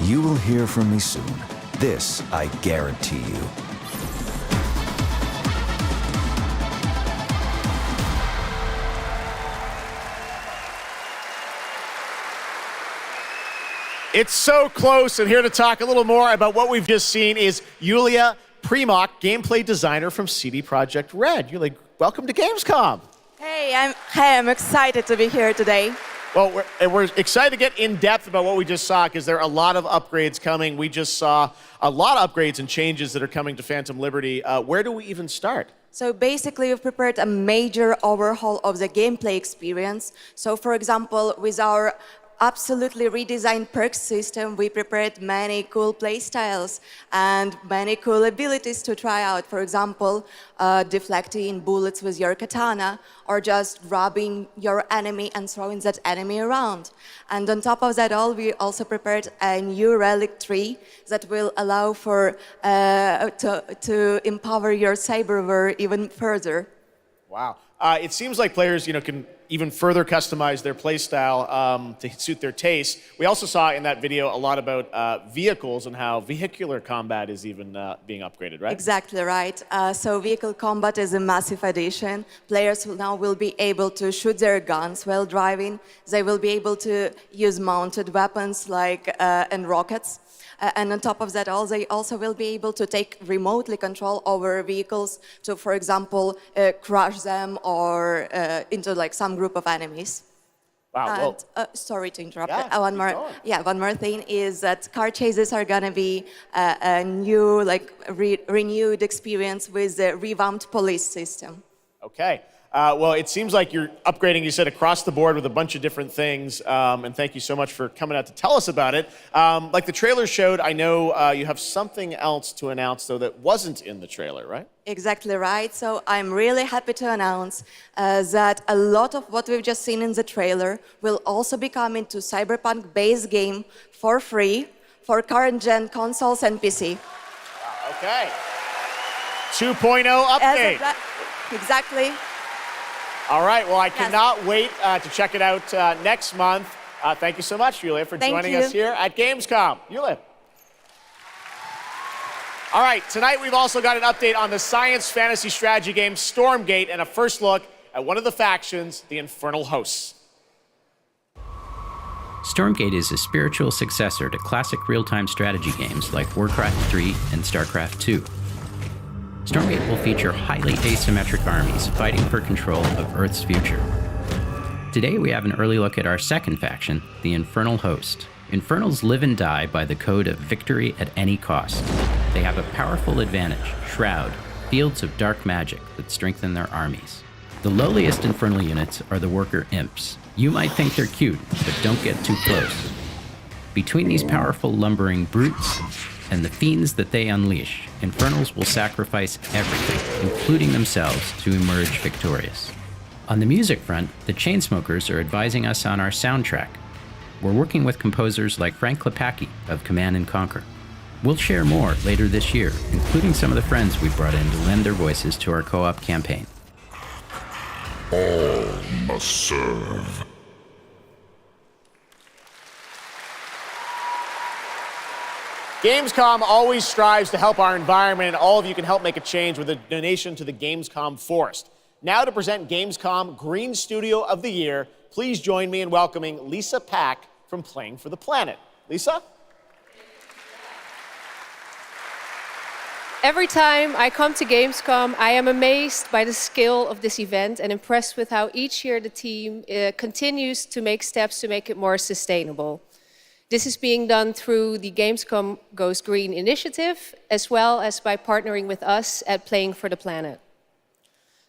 You will hear from me soon. This I guarantee you.
It's so close, and here to talk a little more about what we've just seen is Yulia Primok, gameplay designer from CD Projekt Red. Yulia, welcome to Gamescom.
Hey, I'm excited to be here today.
Well, we're excited to get in depth about what we just saw because there are a lot of upgrades coming. We just saw a lot of upgrades and changes that are coming to Phantom Liberty. Where do we even start?
So basically, we've prepared a major overhaul of the gameplay experience. So for example, with our absolutely redesigned perks system, we prepared many cool playstyles and many cool abilities to try out. For example, deflecting bullets with your katana, or just grabbing your enemy and throwing that enemy around. And on top of that all, we also prepared a new relic tree that will allow for to empower your cyberware even further.
Wow. It seems like players, can even further customize their playstyle to suit their taste. We also saw in that video a lot about vehicles and how vehicular combat is even being upgraded, right?
Exactly right. So vehicle combat is a massive addition. Players now will be able to shoot their guns while driving. They will be able to use mounted weapons like and rockets. And on top of that all, they also will be able to take remotely control over vehicles to, for example, crush them or into like some group of enemies.
Wow.
And, sorry to interrupt. One more thing is that car chases are gonna be a new, renewed experience with the revamped police system.
Okay. Well, it seems like you're upgrading, you said, across the board with a bunch of different things, and thank you so much for coming out to tell us about it. Like the trailer showed, I know you have something else to announce, though, that wasn't in the trailer, right?
Exactly right. So I'm really happy to announce that a lot of what we've just seen in the trailer will also be coming to Cyberpunk base game for free for current-gen consoles and PC.
Okay. 2.0 update.
Exactly.
All right, well, I cannot wait to check it out next month. Thank you so much, Yulia, for joining us here at Gamescom. Yulia. All right, tonight we've also got an update on the science fantasy strategy game Stormgate and a first look at one of the factions, the Infernal Hosts.
Stormgate is a spiritual successor to classic real-time strategy games like Warcraft 3 and StarCraft 2. Stormgate will feature highly asymmetric armies fighting for control of Earth's future. Today we have an early look at our second faction, the Infernal Host. Infernals live and die by the code of victory at any cost. They have a powerful advantage, Shroud, fields of dark magic that strengthen their armies. The lowliest Infernal units are the Worker Imps. You might think they're cute, but don't get too close. Between these powerful lumbering brutes and the fiends that they unleash, Infernals will sacrifice everything, including themselves, to emerge victorious. On the music front, the Chainsmokers are advising us on our soundtrack. We're working with composers like Frank Klepacki of Command & Conquer. We'll share more later this year, including some of the friends we brought in to lend their voices to our co-op campaign.
All must serve.
Gamescom always strives to help our environment, and all of you can help make a change with a donation to the Gamescom Forest. Now to present Gamescom Green Studio of the Year, please join me in welcoming Lisa Pack from Playing for the Planet. Lisa?
Every time I come to Gamescom, I am amazed by the scale of this event and impressed with how each year the team continues to make steps to make it more sustainable. This is being done through the Gamescom Goes Green initiative, as well as by partnering with us at Playing for the Planet.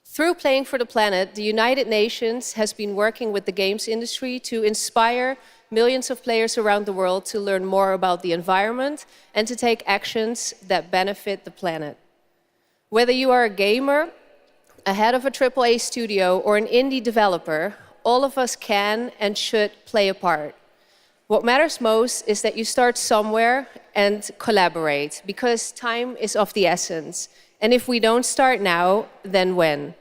Through Playing for the Planet, the United Nations has been working with the games industry to inspire millions of players around the world to learn more about the environment and to take actions that benefit the planet. Whether you are a gamer, a head of a AAA studio, or an indie developer, all of us can and should play a part. What matters most is that you start somewhere and collaborate, because time is of the essence. And if we don't start now, then when?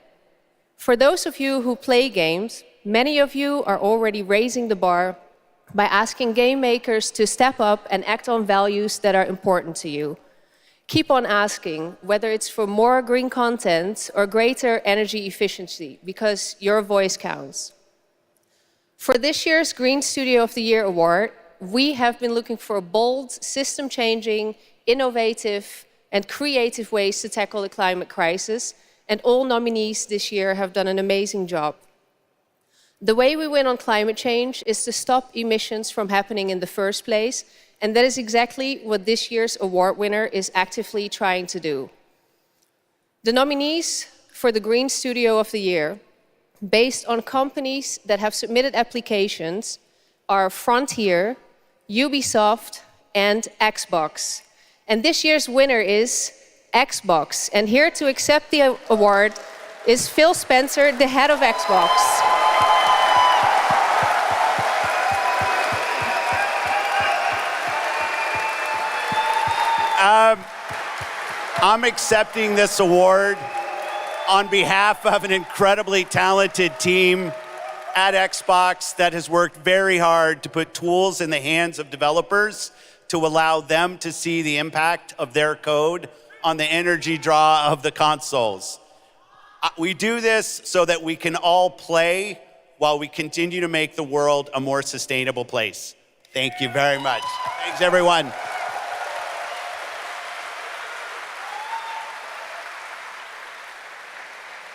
For those of you who play games, many of you are already raising the bar by asking game makers to step up and act on values that are important to you. Keep on asking, whether it's for more green content or greater energy efficiency, because your voice counts. For this year's Green Studio of the Year award, we have been looking for bold, system-changing, innovative, and creative ways to tackle the climate crisis, and all nominees this year have done an amazing job. The way we win on climate change is to stop emissions from happening in the first place, and that is exactly what this year's award winner is actively trying to do. The nominees for the Green Studio of the Year, based on companies that have submitted applications, are Frontier, Ubisoft, and Xbox. And this year's winner is Xbox. And here to accept the award is Phil Spencer, the head of Xbox.
I'm accepting this award on behalf of an incredibly talented team at Xbox that has worked very hard to put tools in the hands of developers to allow them to see the impact of their code on the energy draw of the consoles. We do this so that we can all play while we continue to make the world a more sustainable place. Thank you very much. Thanks, everyone.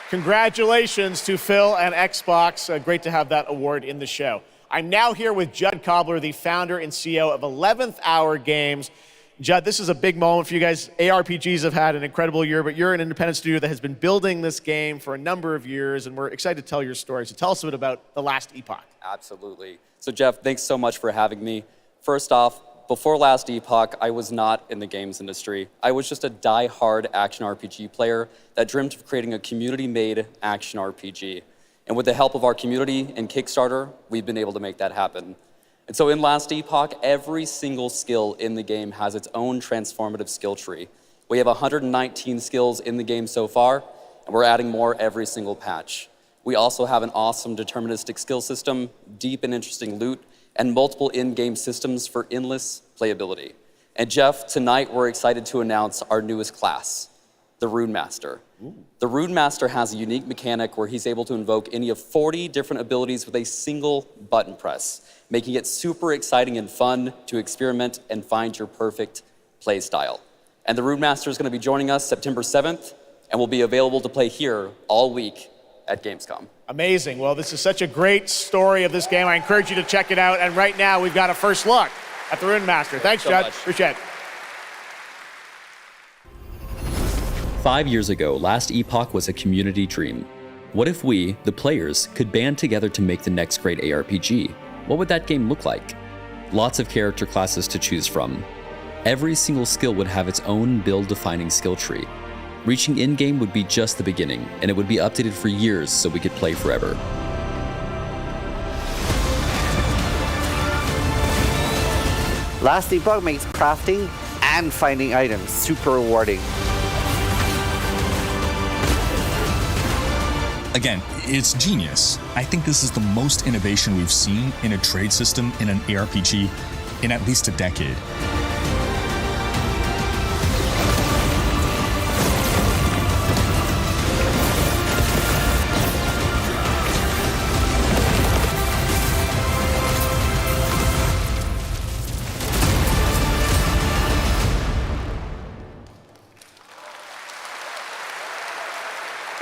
Congratulations to Phil and Xbox. Great to have that award in the show. I'm now here with Judd Cobbler, the founder and CEO of 11th Hour Games. Judd, this is a big moment for you guys. ARPGs have had an incredible year, but you're an independent studio that has been building this game for a number of years, and we're excited to tell your story. So tell us a bit about The Last Epoch.
Absolutely. So Geoff, thanks so much for having me. First off, before Last Epoch, I was not in the games industry. I was just a die-hard action RPG player that dreamt of creating a community-made action RPG. And with the help of our community and Kickstarter, we've been able to make that happen. And so in Last Epoch, every single skill in the game has its own transformative skill tree. We have 119 skills in the game so far, and we're adding more every single patch. We also have an awesome deterministic skill system, deep and interesting loot, and multiple in-game systems for endless playability. And Geoff, tonight we're excited to announce our newest class, the Rune Master. The Rune Master has a unique mechanic where he's able to invoke any of 40 different abilities with a single button press, making it super exciting and fun to experiment and find your perfect play style. And the Rune Master is going to be joining us September 7th and will be available to play here all week at Gamescom.
Amazing. Well, this is such a great story of this game. I encourage you to check it out. And right now, we've got a first look at the Rune Master. Thanks, Judd. Appreciate it.
5 years ago, Last Epoch was a community dream. What if we, the players, could band together to make the next great ARPG? What would that game look like? Lots of character classes to choose from. Every single skill would have its own build-defining skill tree. Reaching in-game would be just the beginning, and it would be updated for years so we could play forever.
Last Epoch makes crafting and finding items super rewarding.
Again, it's genius. I think this is the most innovation we've seen in a trade system in an ARPG in at least a decade.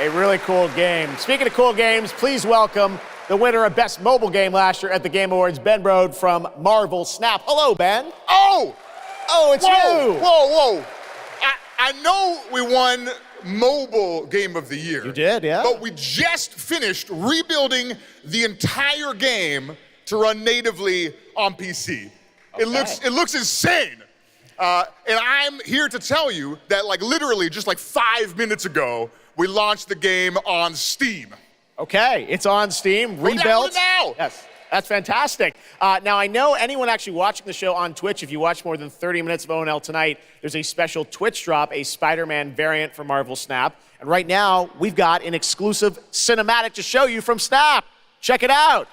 A really cool game. Speaking of cool games, please welcome the winner of Best Mobile Game last year at the Game Awards, Ben Brode from Marvel Snap. Hello, Ben.
Oh,
it's
whoa,
you.
Whoa. I know we won Mobile Game of the Year.
You did, yeah.
But we just finished rebuilding the entire game to run natively on PC.
Okay.
It looks insane. And I'm here to tell you that literally just 5 minutes ago, we launched the game on Steam.
Okay, it's on Steam, rebuilt.
Now.
Yes. That's fantastic. Now, I know anyone actually watching the show on Twitch, if you watch more than 30 minutes of ONL tonight, there's a special Twitch drop, a Spider-Man variant for Marvel Snap. And right now, we've got an exclusive cinematic to show you from Snap. Check it out.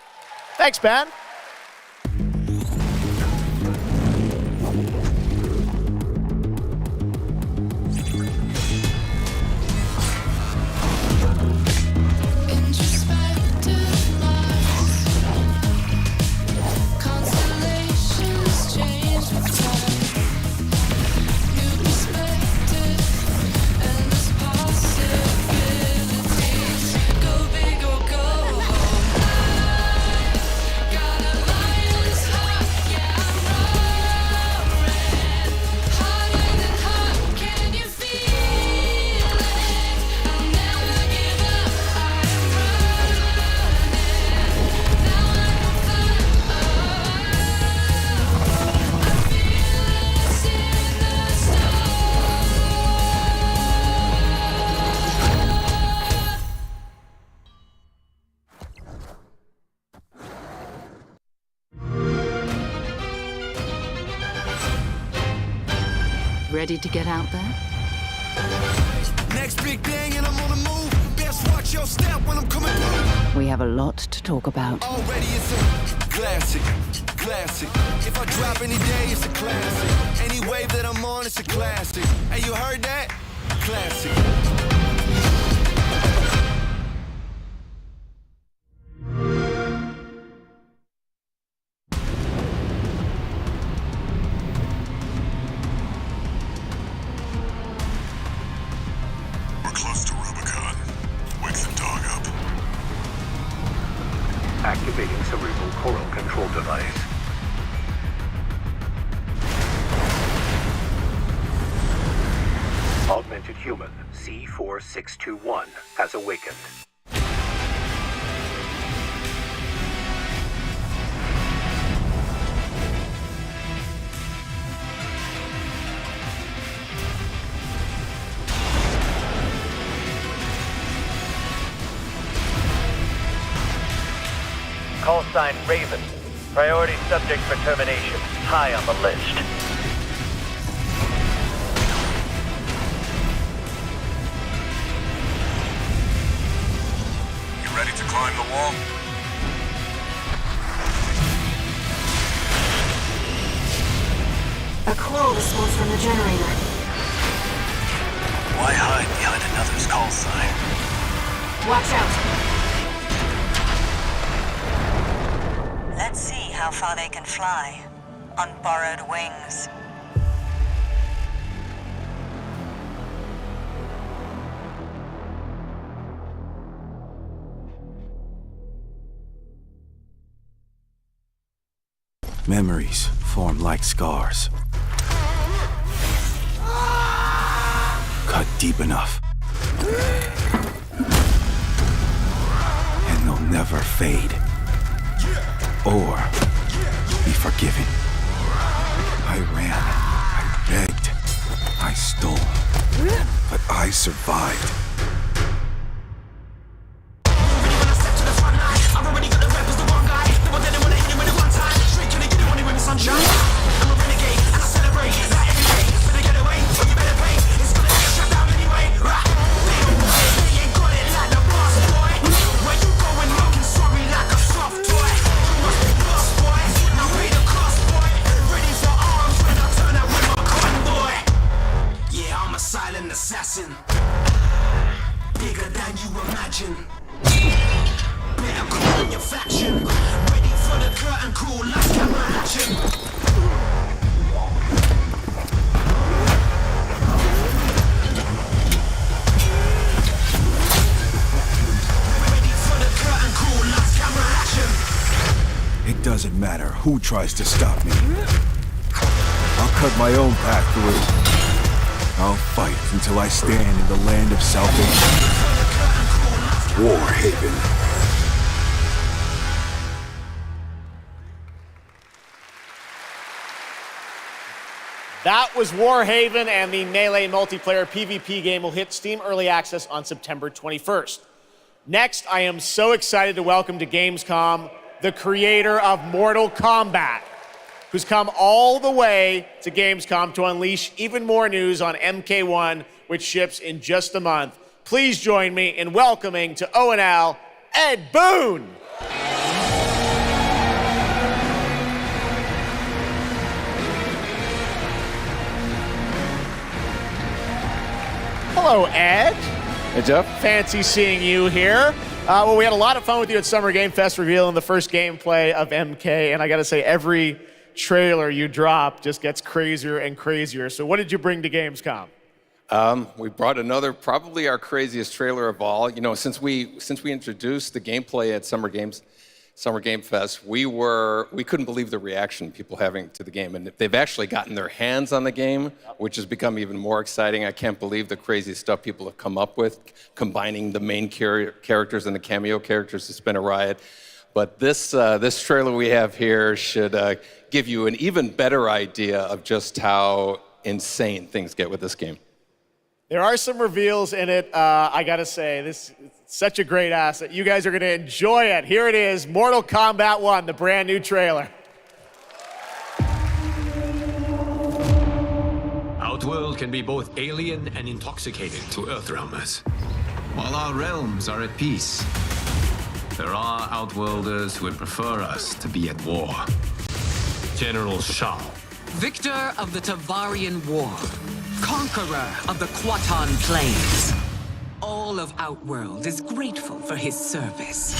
Thanks, Ben.
Ready to get out there?
Next big thing and I'm on the move. Best watch your step when I'm coming through.
We have a lot to talk about.
Already it's a classic. If I drop any day, it's a classic. Any wave that I'm on, it's a classic. Hey, you heard that? Classic.
Activating cerebral coral control device. Augmented human C4621 has awakened. Call sign Raven. Priority subject for termination. High on the list.
You ready to climb the wall?
A call response from the generator.
Why hide behind another's call sign?
Watch out.
Let's see how far they can fly on borrowed wings.
Memories form like scars. Cut deep enough. And they'll never fade. Or be forgiven. I ran, I begged, I stole, but I survived.
Assassin, bigger than you imagine. Better call in your faction. Ready for the curtain call, last camera action. Ready for the curtain call, last camera action.
It doesn't matter who tries to stop me. I'll cut my own path through. I'll fight until I stand in the land of salvation. War Haven.
That was War Haven, and the Melee multiplayer PvP game will hit Steam Early Access on September 21st. Next, I am so excited to welcome to Gamescom the creator of Mortal Kombat, who's come all the way to Gamescom to unleash even more news on MK1, which ships in just a month. Please join me in welcoming to O&L, Ed Boon. Hello, Ed.
Hey, Geoff.
Fancy seeing you here. Well, we had a lot of fun with you at Summer Game Fest revealing the first gameplay of MK, and I gotta say, every trailer you drop just gets crazier and crazier. So what did you bring to Gamescom?
We brought another, probably our craziest trailer of all. You know, since we introduced the gameplay at Summer Game Fest, we couldn't believe the reaction people having to the game, and they've actually gotten their hands on the game, which has become even more exciting. I can't believe the crazy stuff people have come up with, combining the main characters and the cameo characters. It's been a riot. But this trailer we have here should give you an even better idea of just how insane things get with this game.
There are some reveals in it. I gotta say, this is such a great asset. You guys are gonna enjoy it. Here it is, Mortal Kombat 1, the brand new trailer.
Outworld can be both alien and intoxicating to Earthrealmers. While our realms are at peace, there are Outworlders who would prefer us to be at war. General Shao.
Victor of the Tavarian War. Conqueror of the Quatan Plains. All of Outworld is grateful for his service.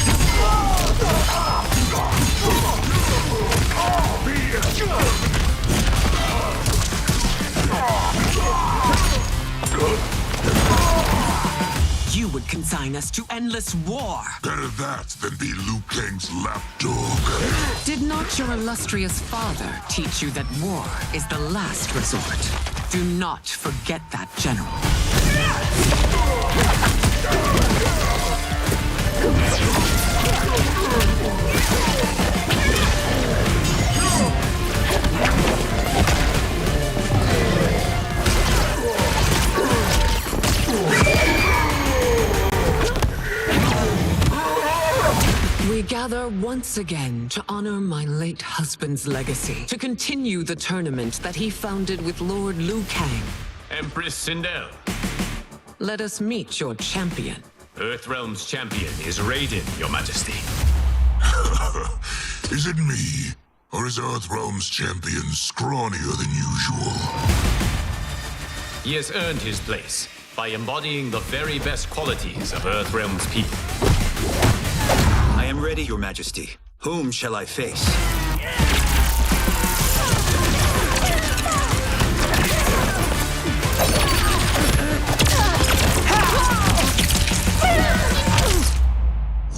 You would consign us to endless war.
Better that than be Liu Kang's lapdog.
Did not your illustrious father teach you that war is the last resort? Do not forget that, General. We gather once again to honor my late husband's legacy, to continue the tournament that he founded with Lord Liu Kang.
Empress Sindel.
Let us meet your champion.
Earthrealm's champion is Raiden, Your Majesty.
Is it me? Or is Earthrealm's champion scrawnier than usual?
He has earned his place by embodying the very best qualities of Earthrealm's people.
I am ready, Your Majesty. Whom shall I face?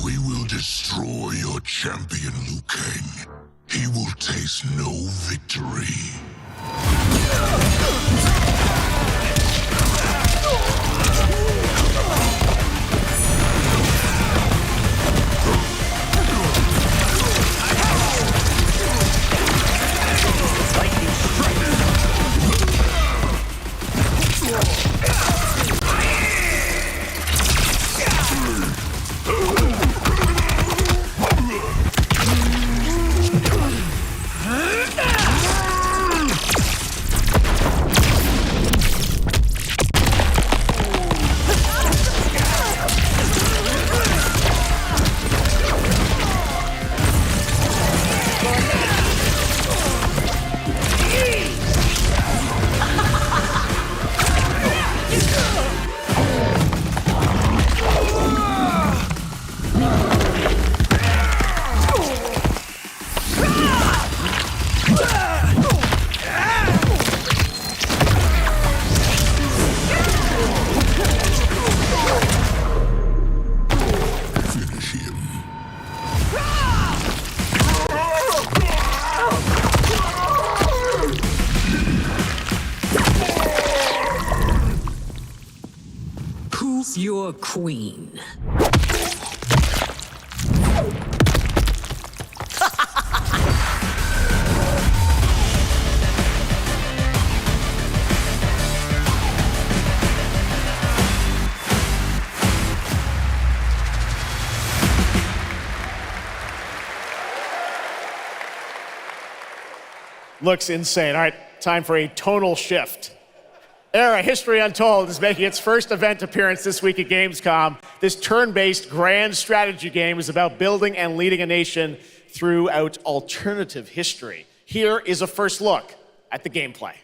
We will destroy your champion, Liu Kang. He will taste no victory.
Your queen.
looks insane. All right, time for a tonal shift. Era History Untold is making its first event appearance this week at Gamescom. This turn-based grand strategy game is about building and leading a nation throughout alternative history. Here is a first look at the gameplay.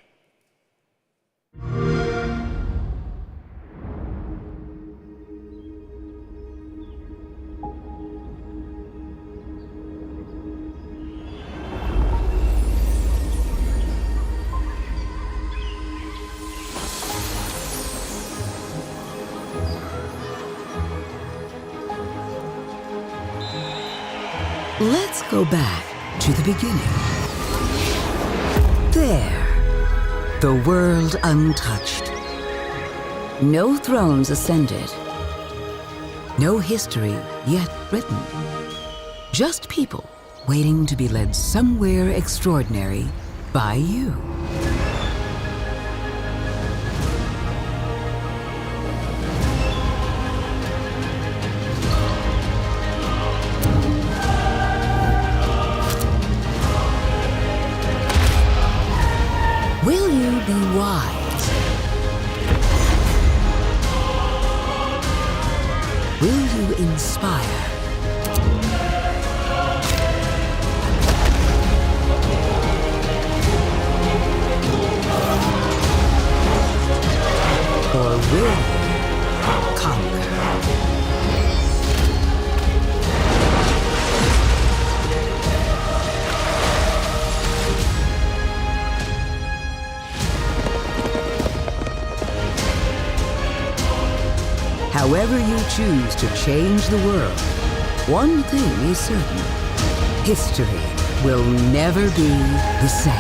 Let's go back to the beginning. There, the world untouched. No thrones ascended. No history yet written. Just people waiting to be led somewhere extraordinary by you. Will you be wise? Will you inspire? Or will you conquer? However you choose to change the world, one thing is certain: history will never be the same.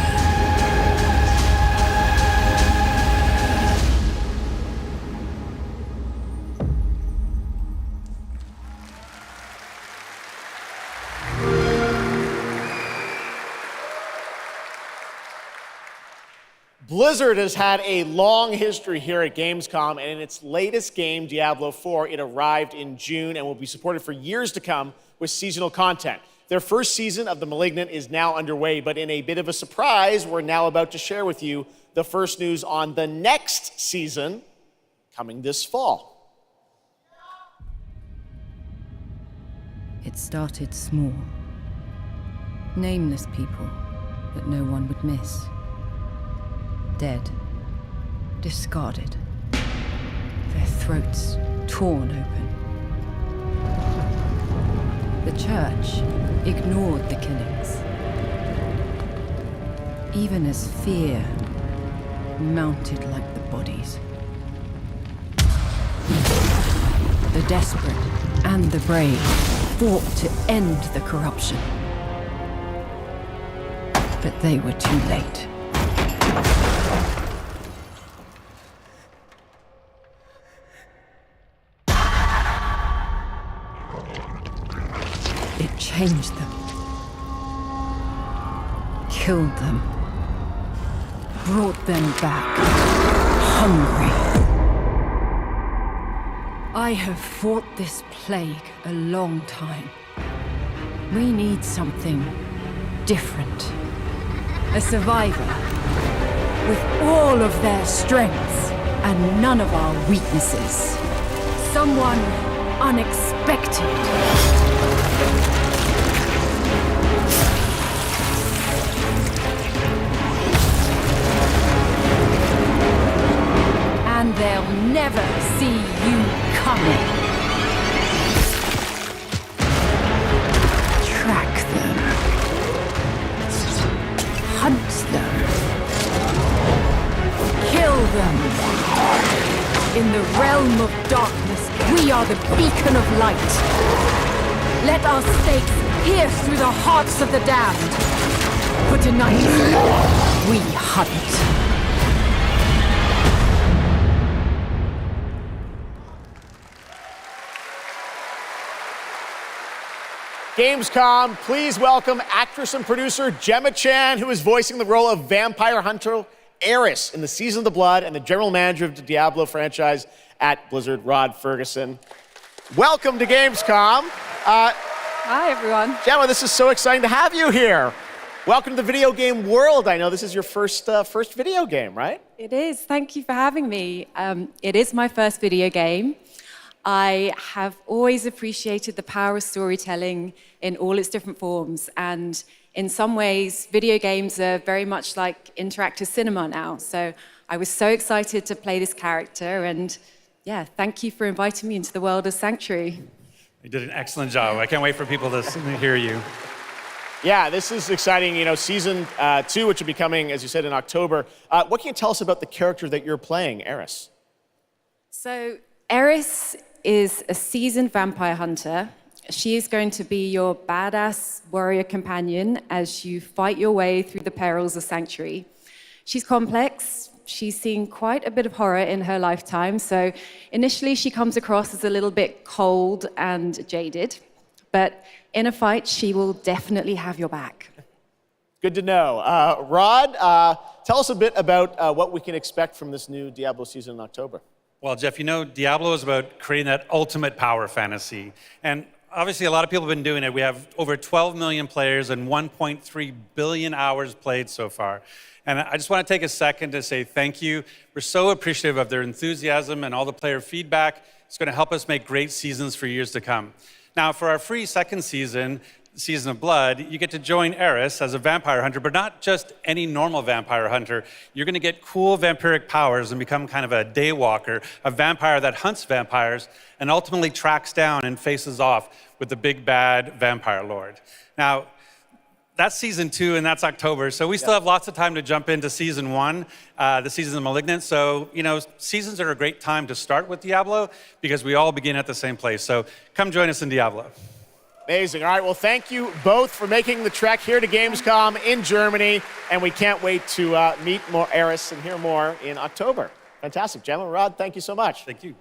Blizzard has had a long history here at Gamescom, and in its latest game, Diablo 4, it arrived in June and will be supported for years to come with seasonal content. Their first season of The Malignant is now underway, but in a bit of a surprise, we're now about to share with you the first news on the next season coming this fall.
It started small. Nameless people that no one would miss. Dead, discarded, their throats torn open. The church ignored the killings, even as fear mounted like the bodies. The desperate and the brave fought to end the corruption, but they were too late. It changed them, killed them, brought them back, hungry. I have fought this plague a long time. We need something different. A survivor with all of their strengths and none of our weaknesses. Someone unexpected. And they'll never see you coming. Track them. Hunt them. Kill them. In the realm of darkness, we are the beacon of light. Let our stakes pierce through the hearts of the damned. For tonight, we hunt.
Gamescom, please welcome actress and producer Gemma Chan, who is voicing the role of vampire hunter Eris in the Season of the Blood, and the general manager of the Diablo franchise at Blizzard, Rod Ferguson. Welcome to Gamescom.
Hi, everyone.
Gemma, this is so exciting to have you here. Welcome to the video game world. I know this is your first video game, right?
It is. Thank you for having me. It is my first video game. I have always appreciated the power of storytelling in all its different forms. And in some ways, video games are very much like interactive cinema now. So I was so excited to play this character. And yeah, thank you for inviting me into the world of Sanctuary.
You did an excellent job. I can't wait for people to hear you.
Yeah, this is exciting. You know, season 2, which will be coming, as you said, in October. What can you tell us about the character that you're playing, Eris?
So Eris is a seasoned vampire hunter. She is going to be your badass warrior companion as you fight your way through the perils of Sanctuary. She's complex. She's seen quite a bit of horror in her lifetime. So initially, she comes across as a little bit cold and jaded. But in a fight, she will definitely have your back.
Good to know. Rod, tell us a bit about what we can expect from this new Diablo season in October.
Well, Jeff, you know, Diablo is about creating that ultimate power fantasy. And obviously, a lot of people have been doing it. We have over 12 million players and 1.3 billion hours played so far. And I just want to take a second to say thank you. We're so appreciative of their enthusiasm and all the player feedback. It's going to help us make great seasons for years to come. Now, for our free second season, Season of Blood, you get to join Eris as a vampire hunter, but not just any normal vampire hunter. You're going to get cool vampiric powers and become kind of a daywalker, a vampire that hunts vampires and ultimately tracks down and faces off with the big bad vampire lord. Now, that's season 2, and that's October. So we still have lots of time to jump into season 1, the season of Malignant. So, you know, seasons are a great time to start with Diablo because we all begin at the same place. So come join us in Diablo.
Amazing. All right, well, thank you both for making the trek here to Gamescom in Germany. And we can't wait to meet more Eris and hear more in October. Fantastic. Gemma, Rod, thank you so much.
Thank you.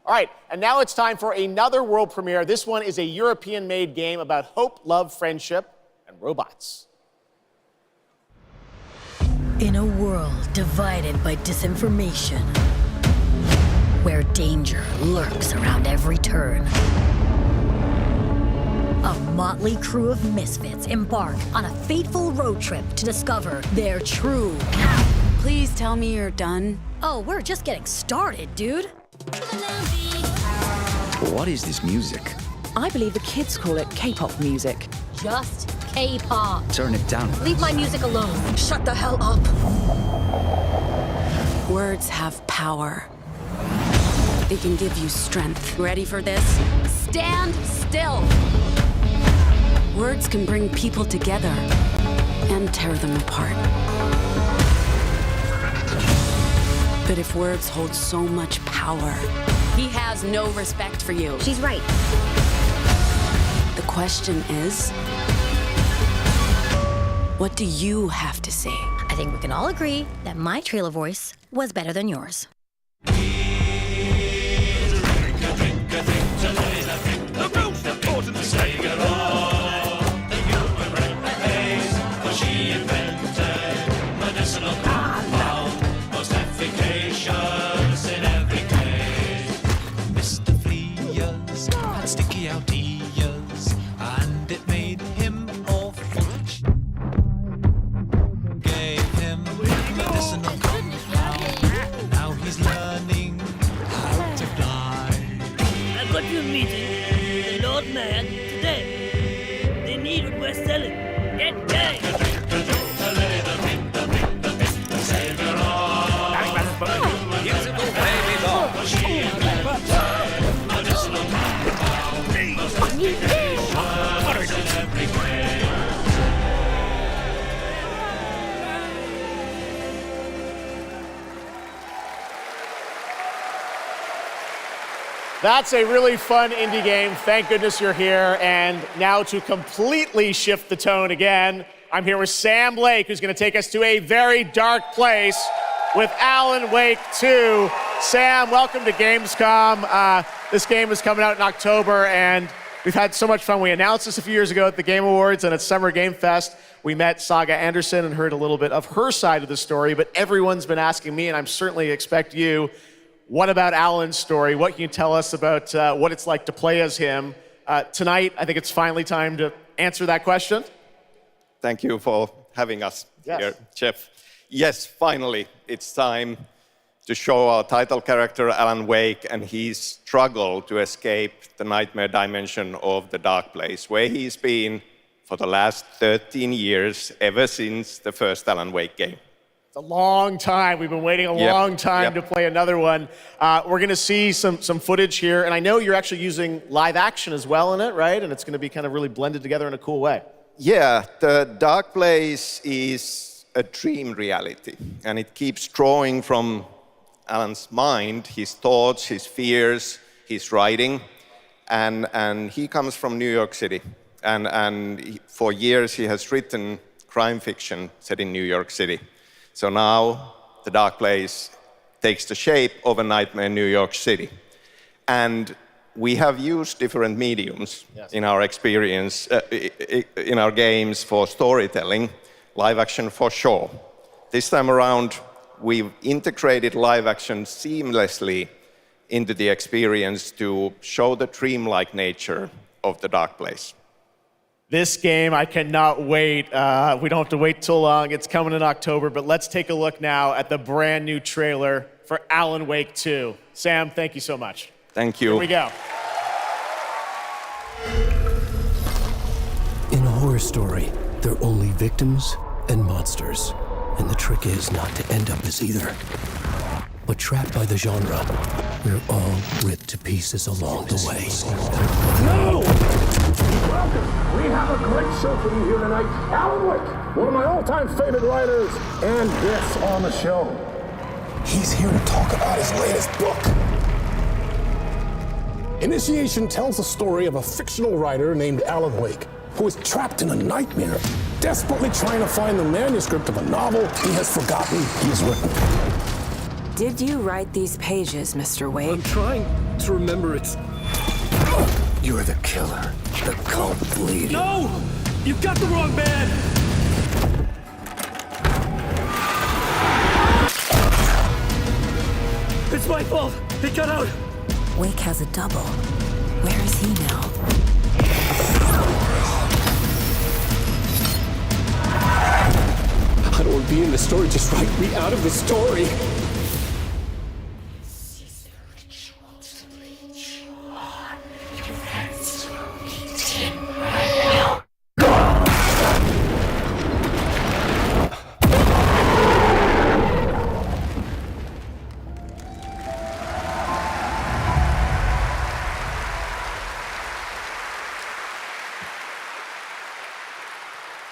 All right, and now it's time for another world premiere. This one is a European-made game about hope, love, friendship, and robots.
In a world divided by disinformation, where danger lurks around every turn, a motley crew of misfits embark on a fateful road trip to discover their true power.
Please tell me you're done.
Oh, we're just getting started, dude.
What is this music?
I believe the kids call it K-pop music.
Just K-pop.
Turn it down.
Leave my music alone. Shut the hell up.
Words have power. They can give you strength. Ready for this?
Stand still.
Words can bring people together and tear them apart. But if words hold so much power,
he has no respect for you. She's right.
The question is, what do you have to say?
I think we can all agree that my trailer voice was better than yours.
The most important say it all. The human race, for she invented medicinal compound, most efficacious in every case. Mr. Fleas had sticky out ears, and it made him awful. Gave him medicinal compound. Now he's learning how to fly.
I've got you a meeting. The Lord Mayor today. They need what we're selling. Get going.
Musical baby doll. She invented medicinal compound. Most efficacious in every way.
That's a really fun indie game. Thank goodness you're here. And now to completely shift the tone again, I'm here with Sam Lake, who's going to take us to a very dark place with Alan Wake 2. Sam, welcome to Gamescom. This game is coming out in October, and we've had so much fun. We announced this a few years ago at the Game Awards and at Summer Game Fest. We met Saga Anderson and heard a little bit of her side of the story, but everyone's been asking me, and I certainly expect you, what about Alan's story? What can you tell us about what it's like to play as him? Tonight, I think it's finally time to answer that question.
Thank you for having us here, Geoff. Yes, finally, it's time to show our title character, Alan Wake, and his struggle to escape the nightmare dimension of the dark place, where he's been for the last 13 years, ever since the first Alan Wake game.
It's a long time. We've been waiting a long time to play another one. We're going to see some footage here, and I know you're actually using live action as well in it, right? And it's going to be kind of really blended together in a cool way.
Yeah, the dark place is a dream reality, and it keeps drawing from Alan's mind, his thoughts, his fears, his writing, and he comes from New York City, and for years he has written crime fiction set in New York City. So now the dark place takes the shape of a nightmare in New York City, and we have used different mediums in our experience, in our games for storytelling, live action for sure. This time around, we've integrated live action seamlessly into the experience to show the dreamlike nature of the dark place.
This game, I cannot wait. We don't have to wait too long. It's coming in October, but let's take a look now at the brand new trailer for Alan Wake 2. Sam, thank you so much.
Thank you.
Here we go.
In a horror story, there are only victims and monsters. And the trick is not to end up as either. But trapped by the genre, we're all ripped to pieces along the way.
No! Welcome! We have a great show for you here tonight. Alan Wake, one of my all-time favorite writers, and guests on the show. He's here to talk about his latest book. Initiation tells the story of a fictional writer named Alan Wake, who is trapped in a nightmare, desperately trying to find the manuscript of a novel he has forgotten he's written.
Did you write these pages, Mr. Wake?
I'm trying to remember it. You're the killer, the cult leader. No! You've got the wrong man! It's my fault! He got out!
Wake has a double. Where is he now?
I don't want to be in the story, just write me out of the story.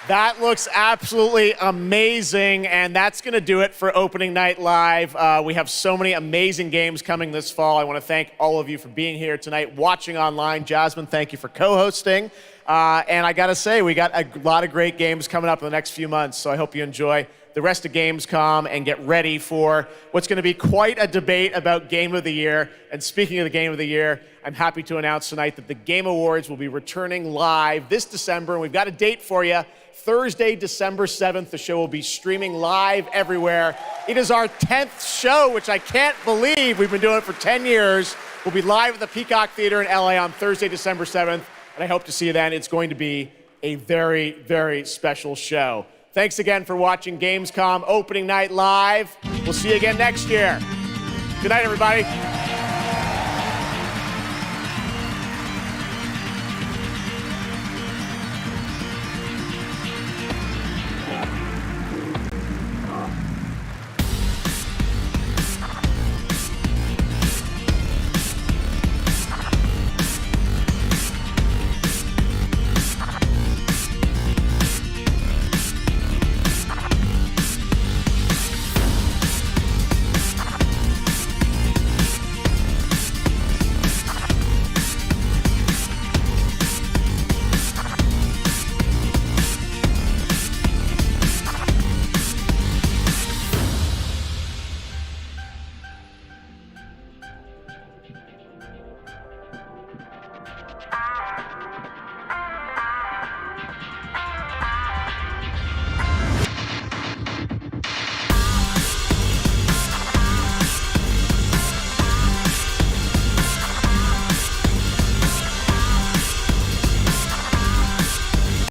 That looks absolutely amazing, and that's going to do it for Opening Night Live. We have so many amazing games coming this fall. I want to thank all of you for being here tonight, watching online. Jasmine, thank you for co-hosting. And I got to say, we got a lot of great games coming up in the next few months, so I hope you enjoy the rest of Gamescom and get ready for what's going to be quite a debate about Game of the Year. And speaking of the Game of the Year, I'm happy to announce tonight that the Game Awards will be returning live this December, and we've got a date for you. Thursday, December 7th, the show will be streaming live everywhere. It is our 10th show, which I can't believe. We've been doing it for 10 years. We'll be live at the Peacock Theater in LA on Thursday, December 7th, and I hope to see you then. It's going to be a very, very special show. Thanks again for watching Gamescom Opening Night Live. We'll see you again next year. Good night, everybody.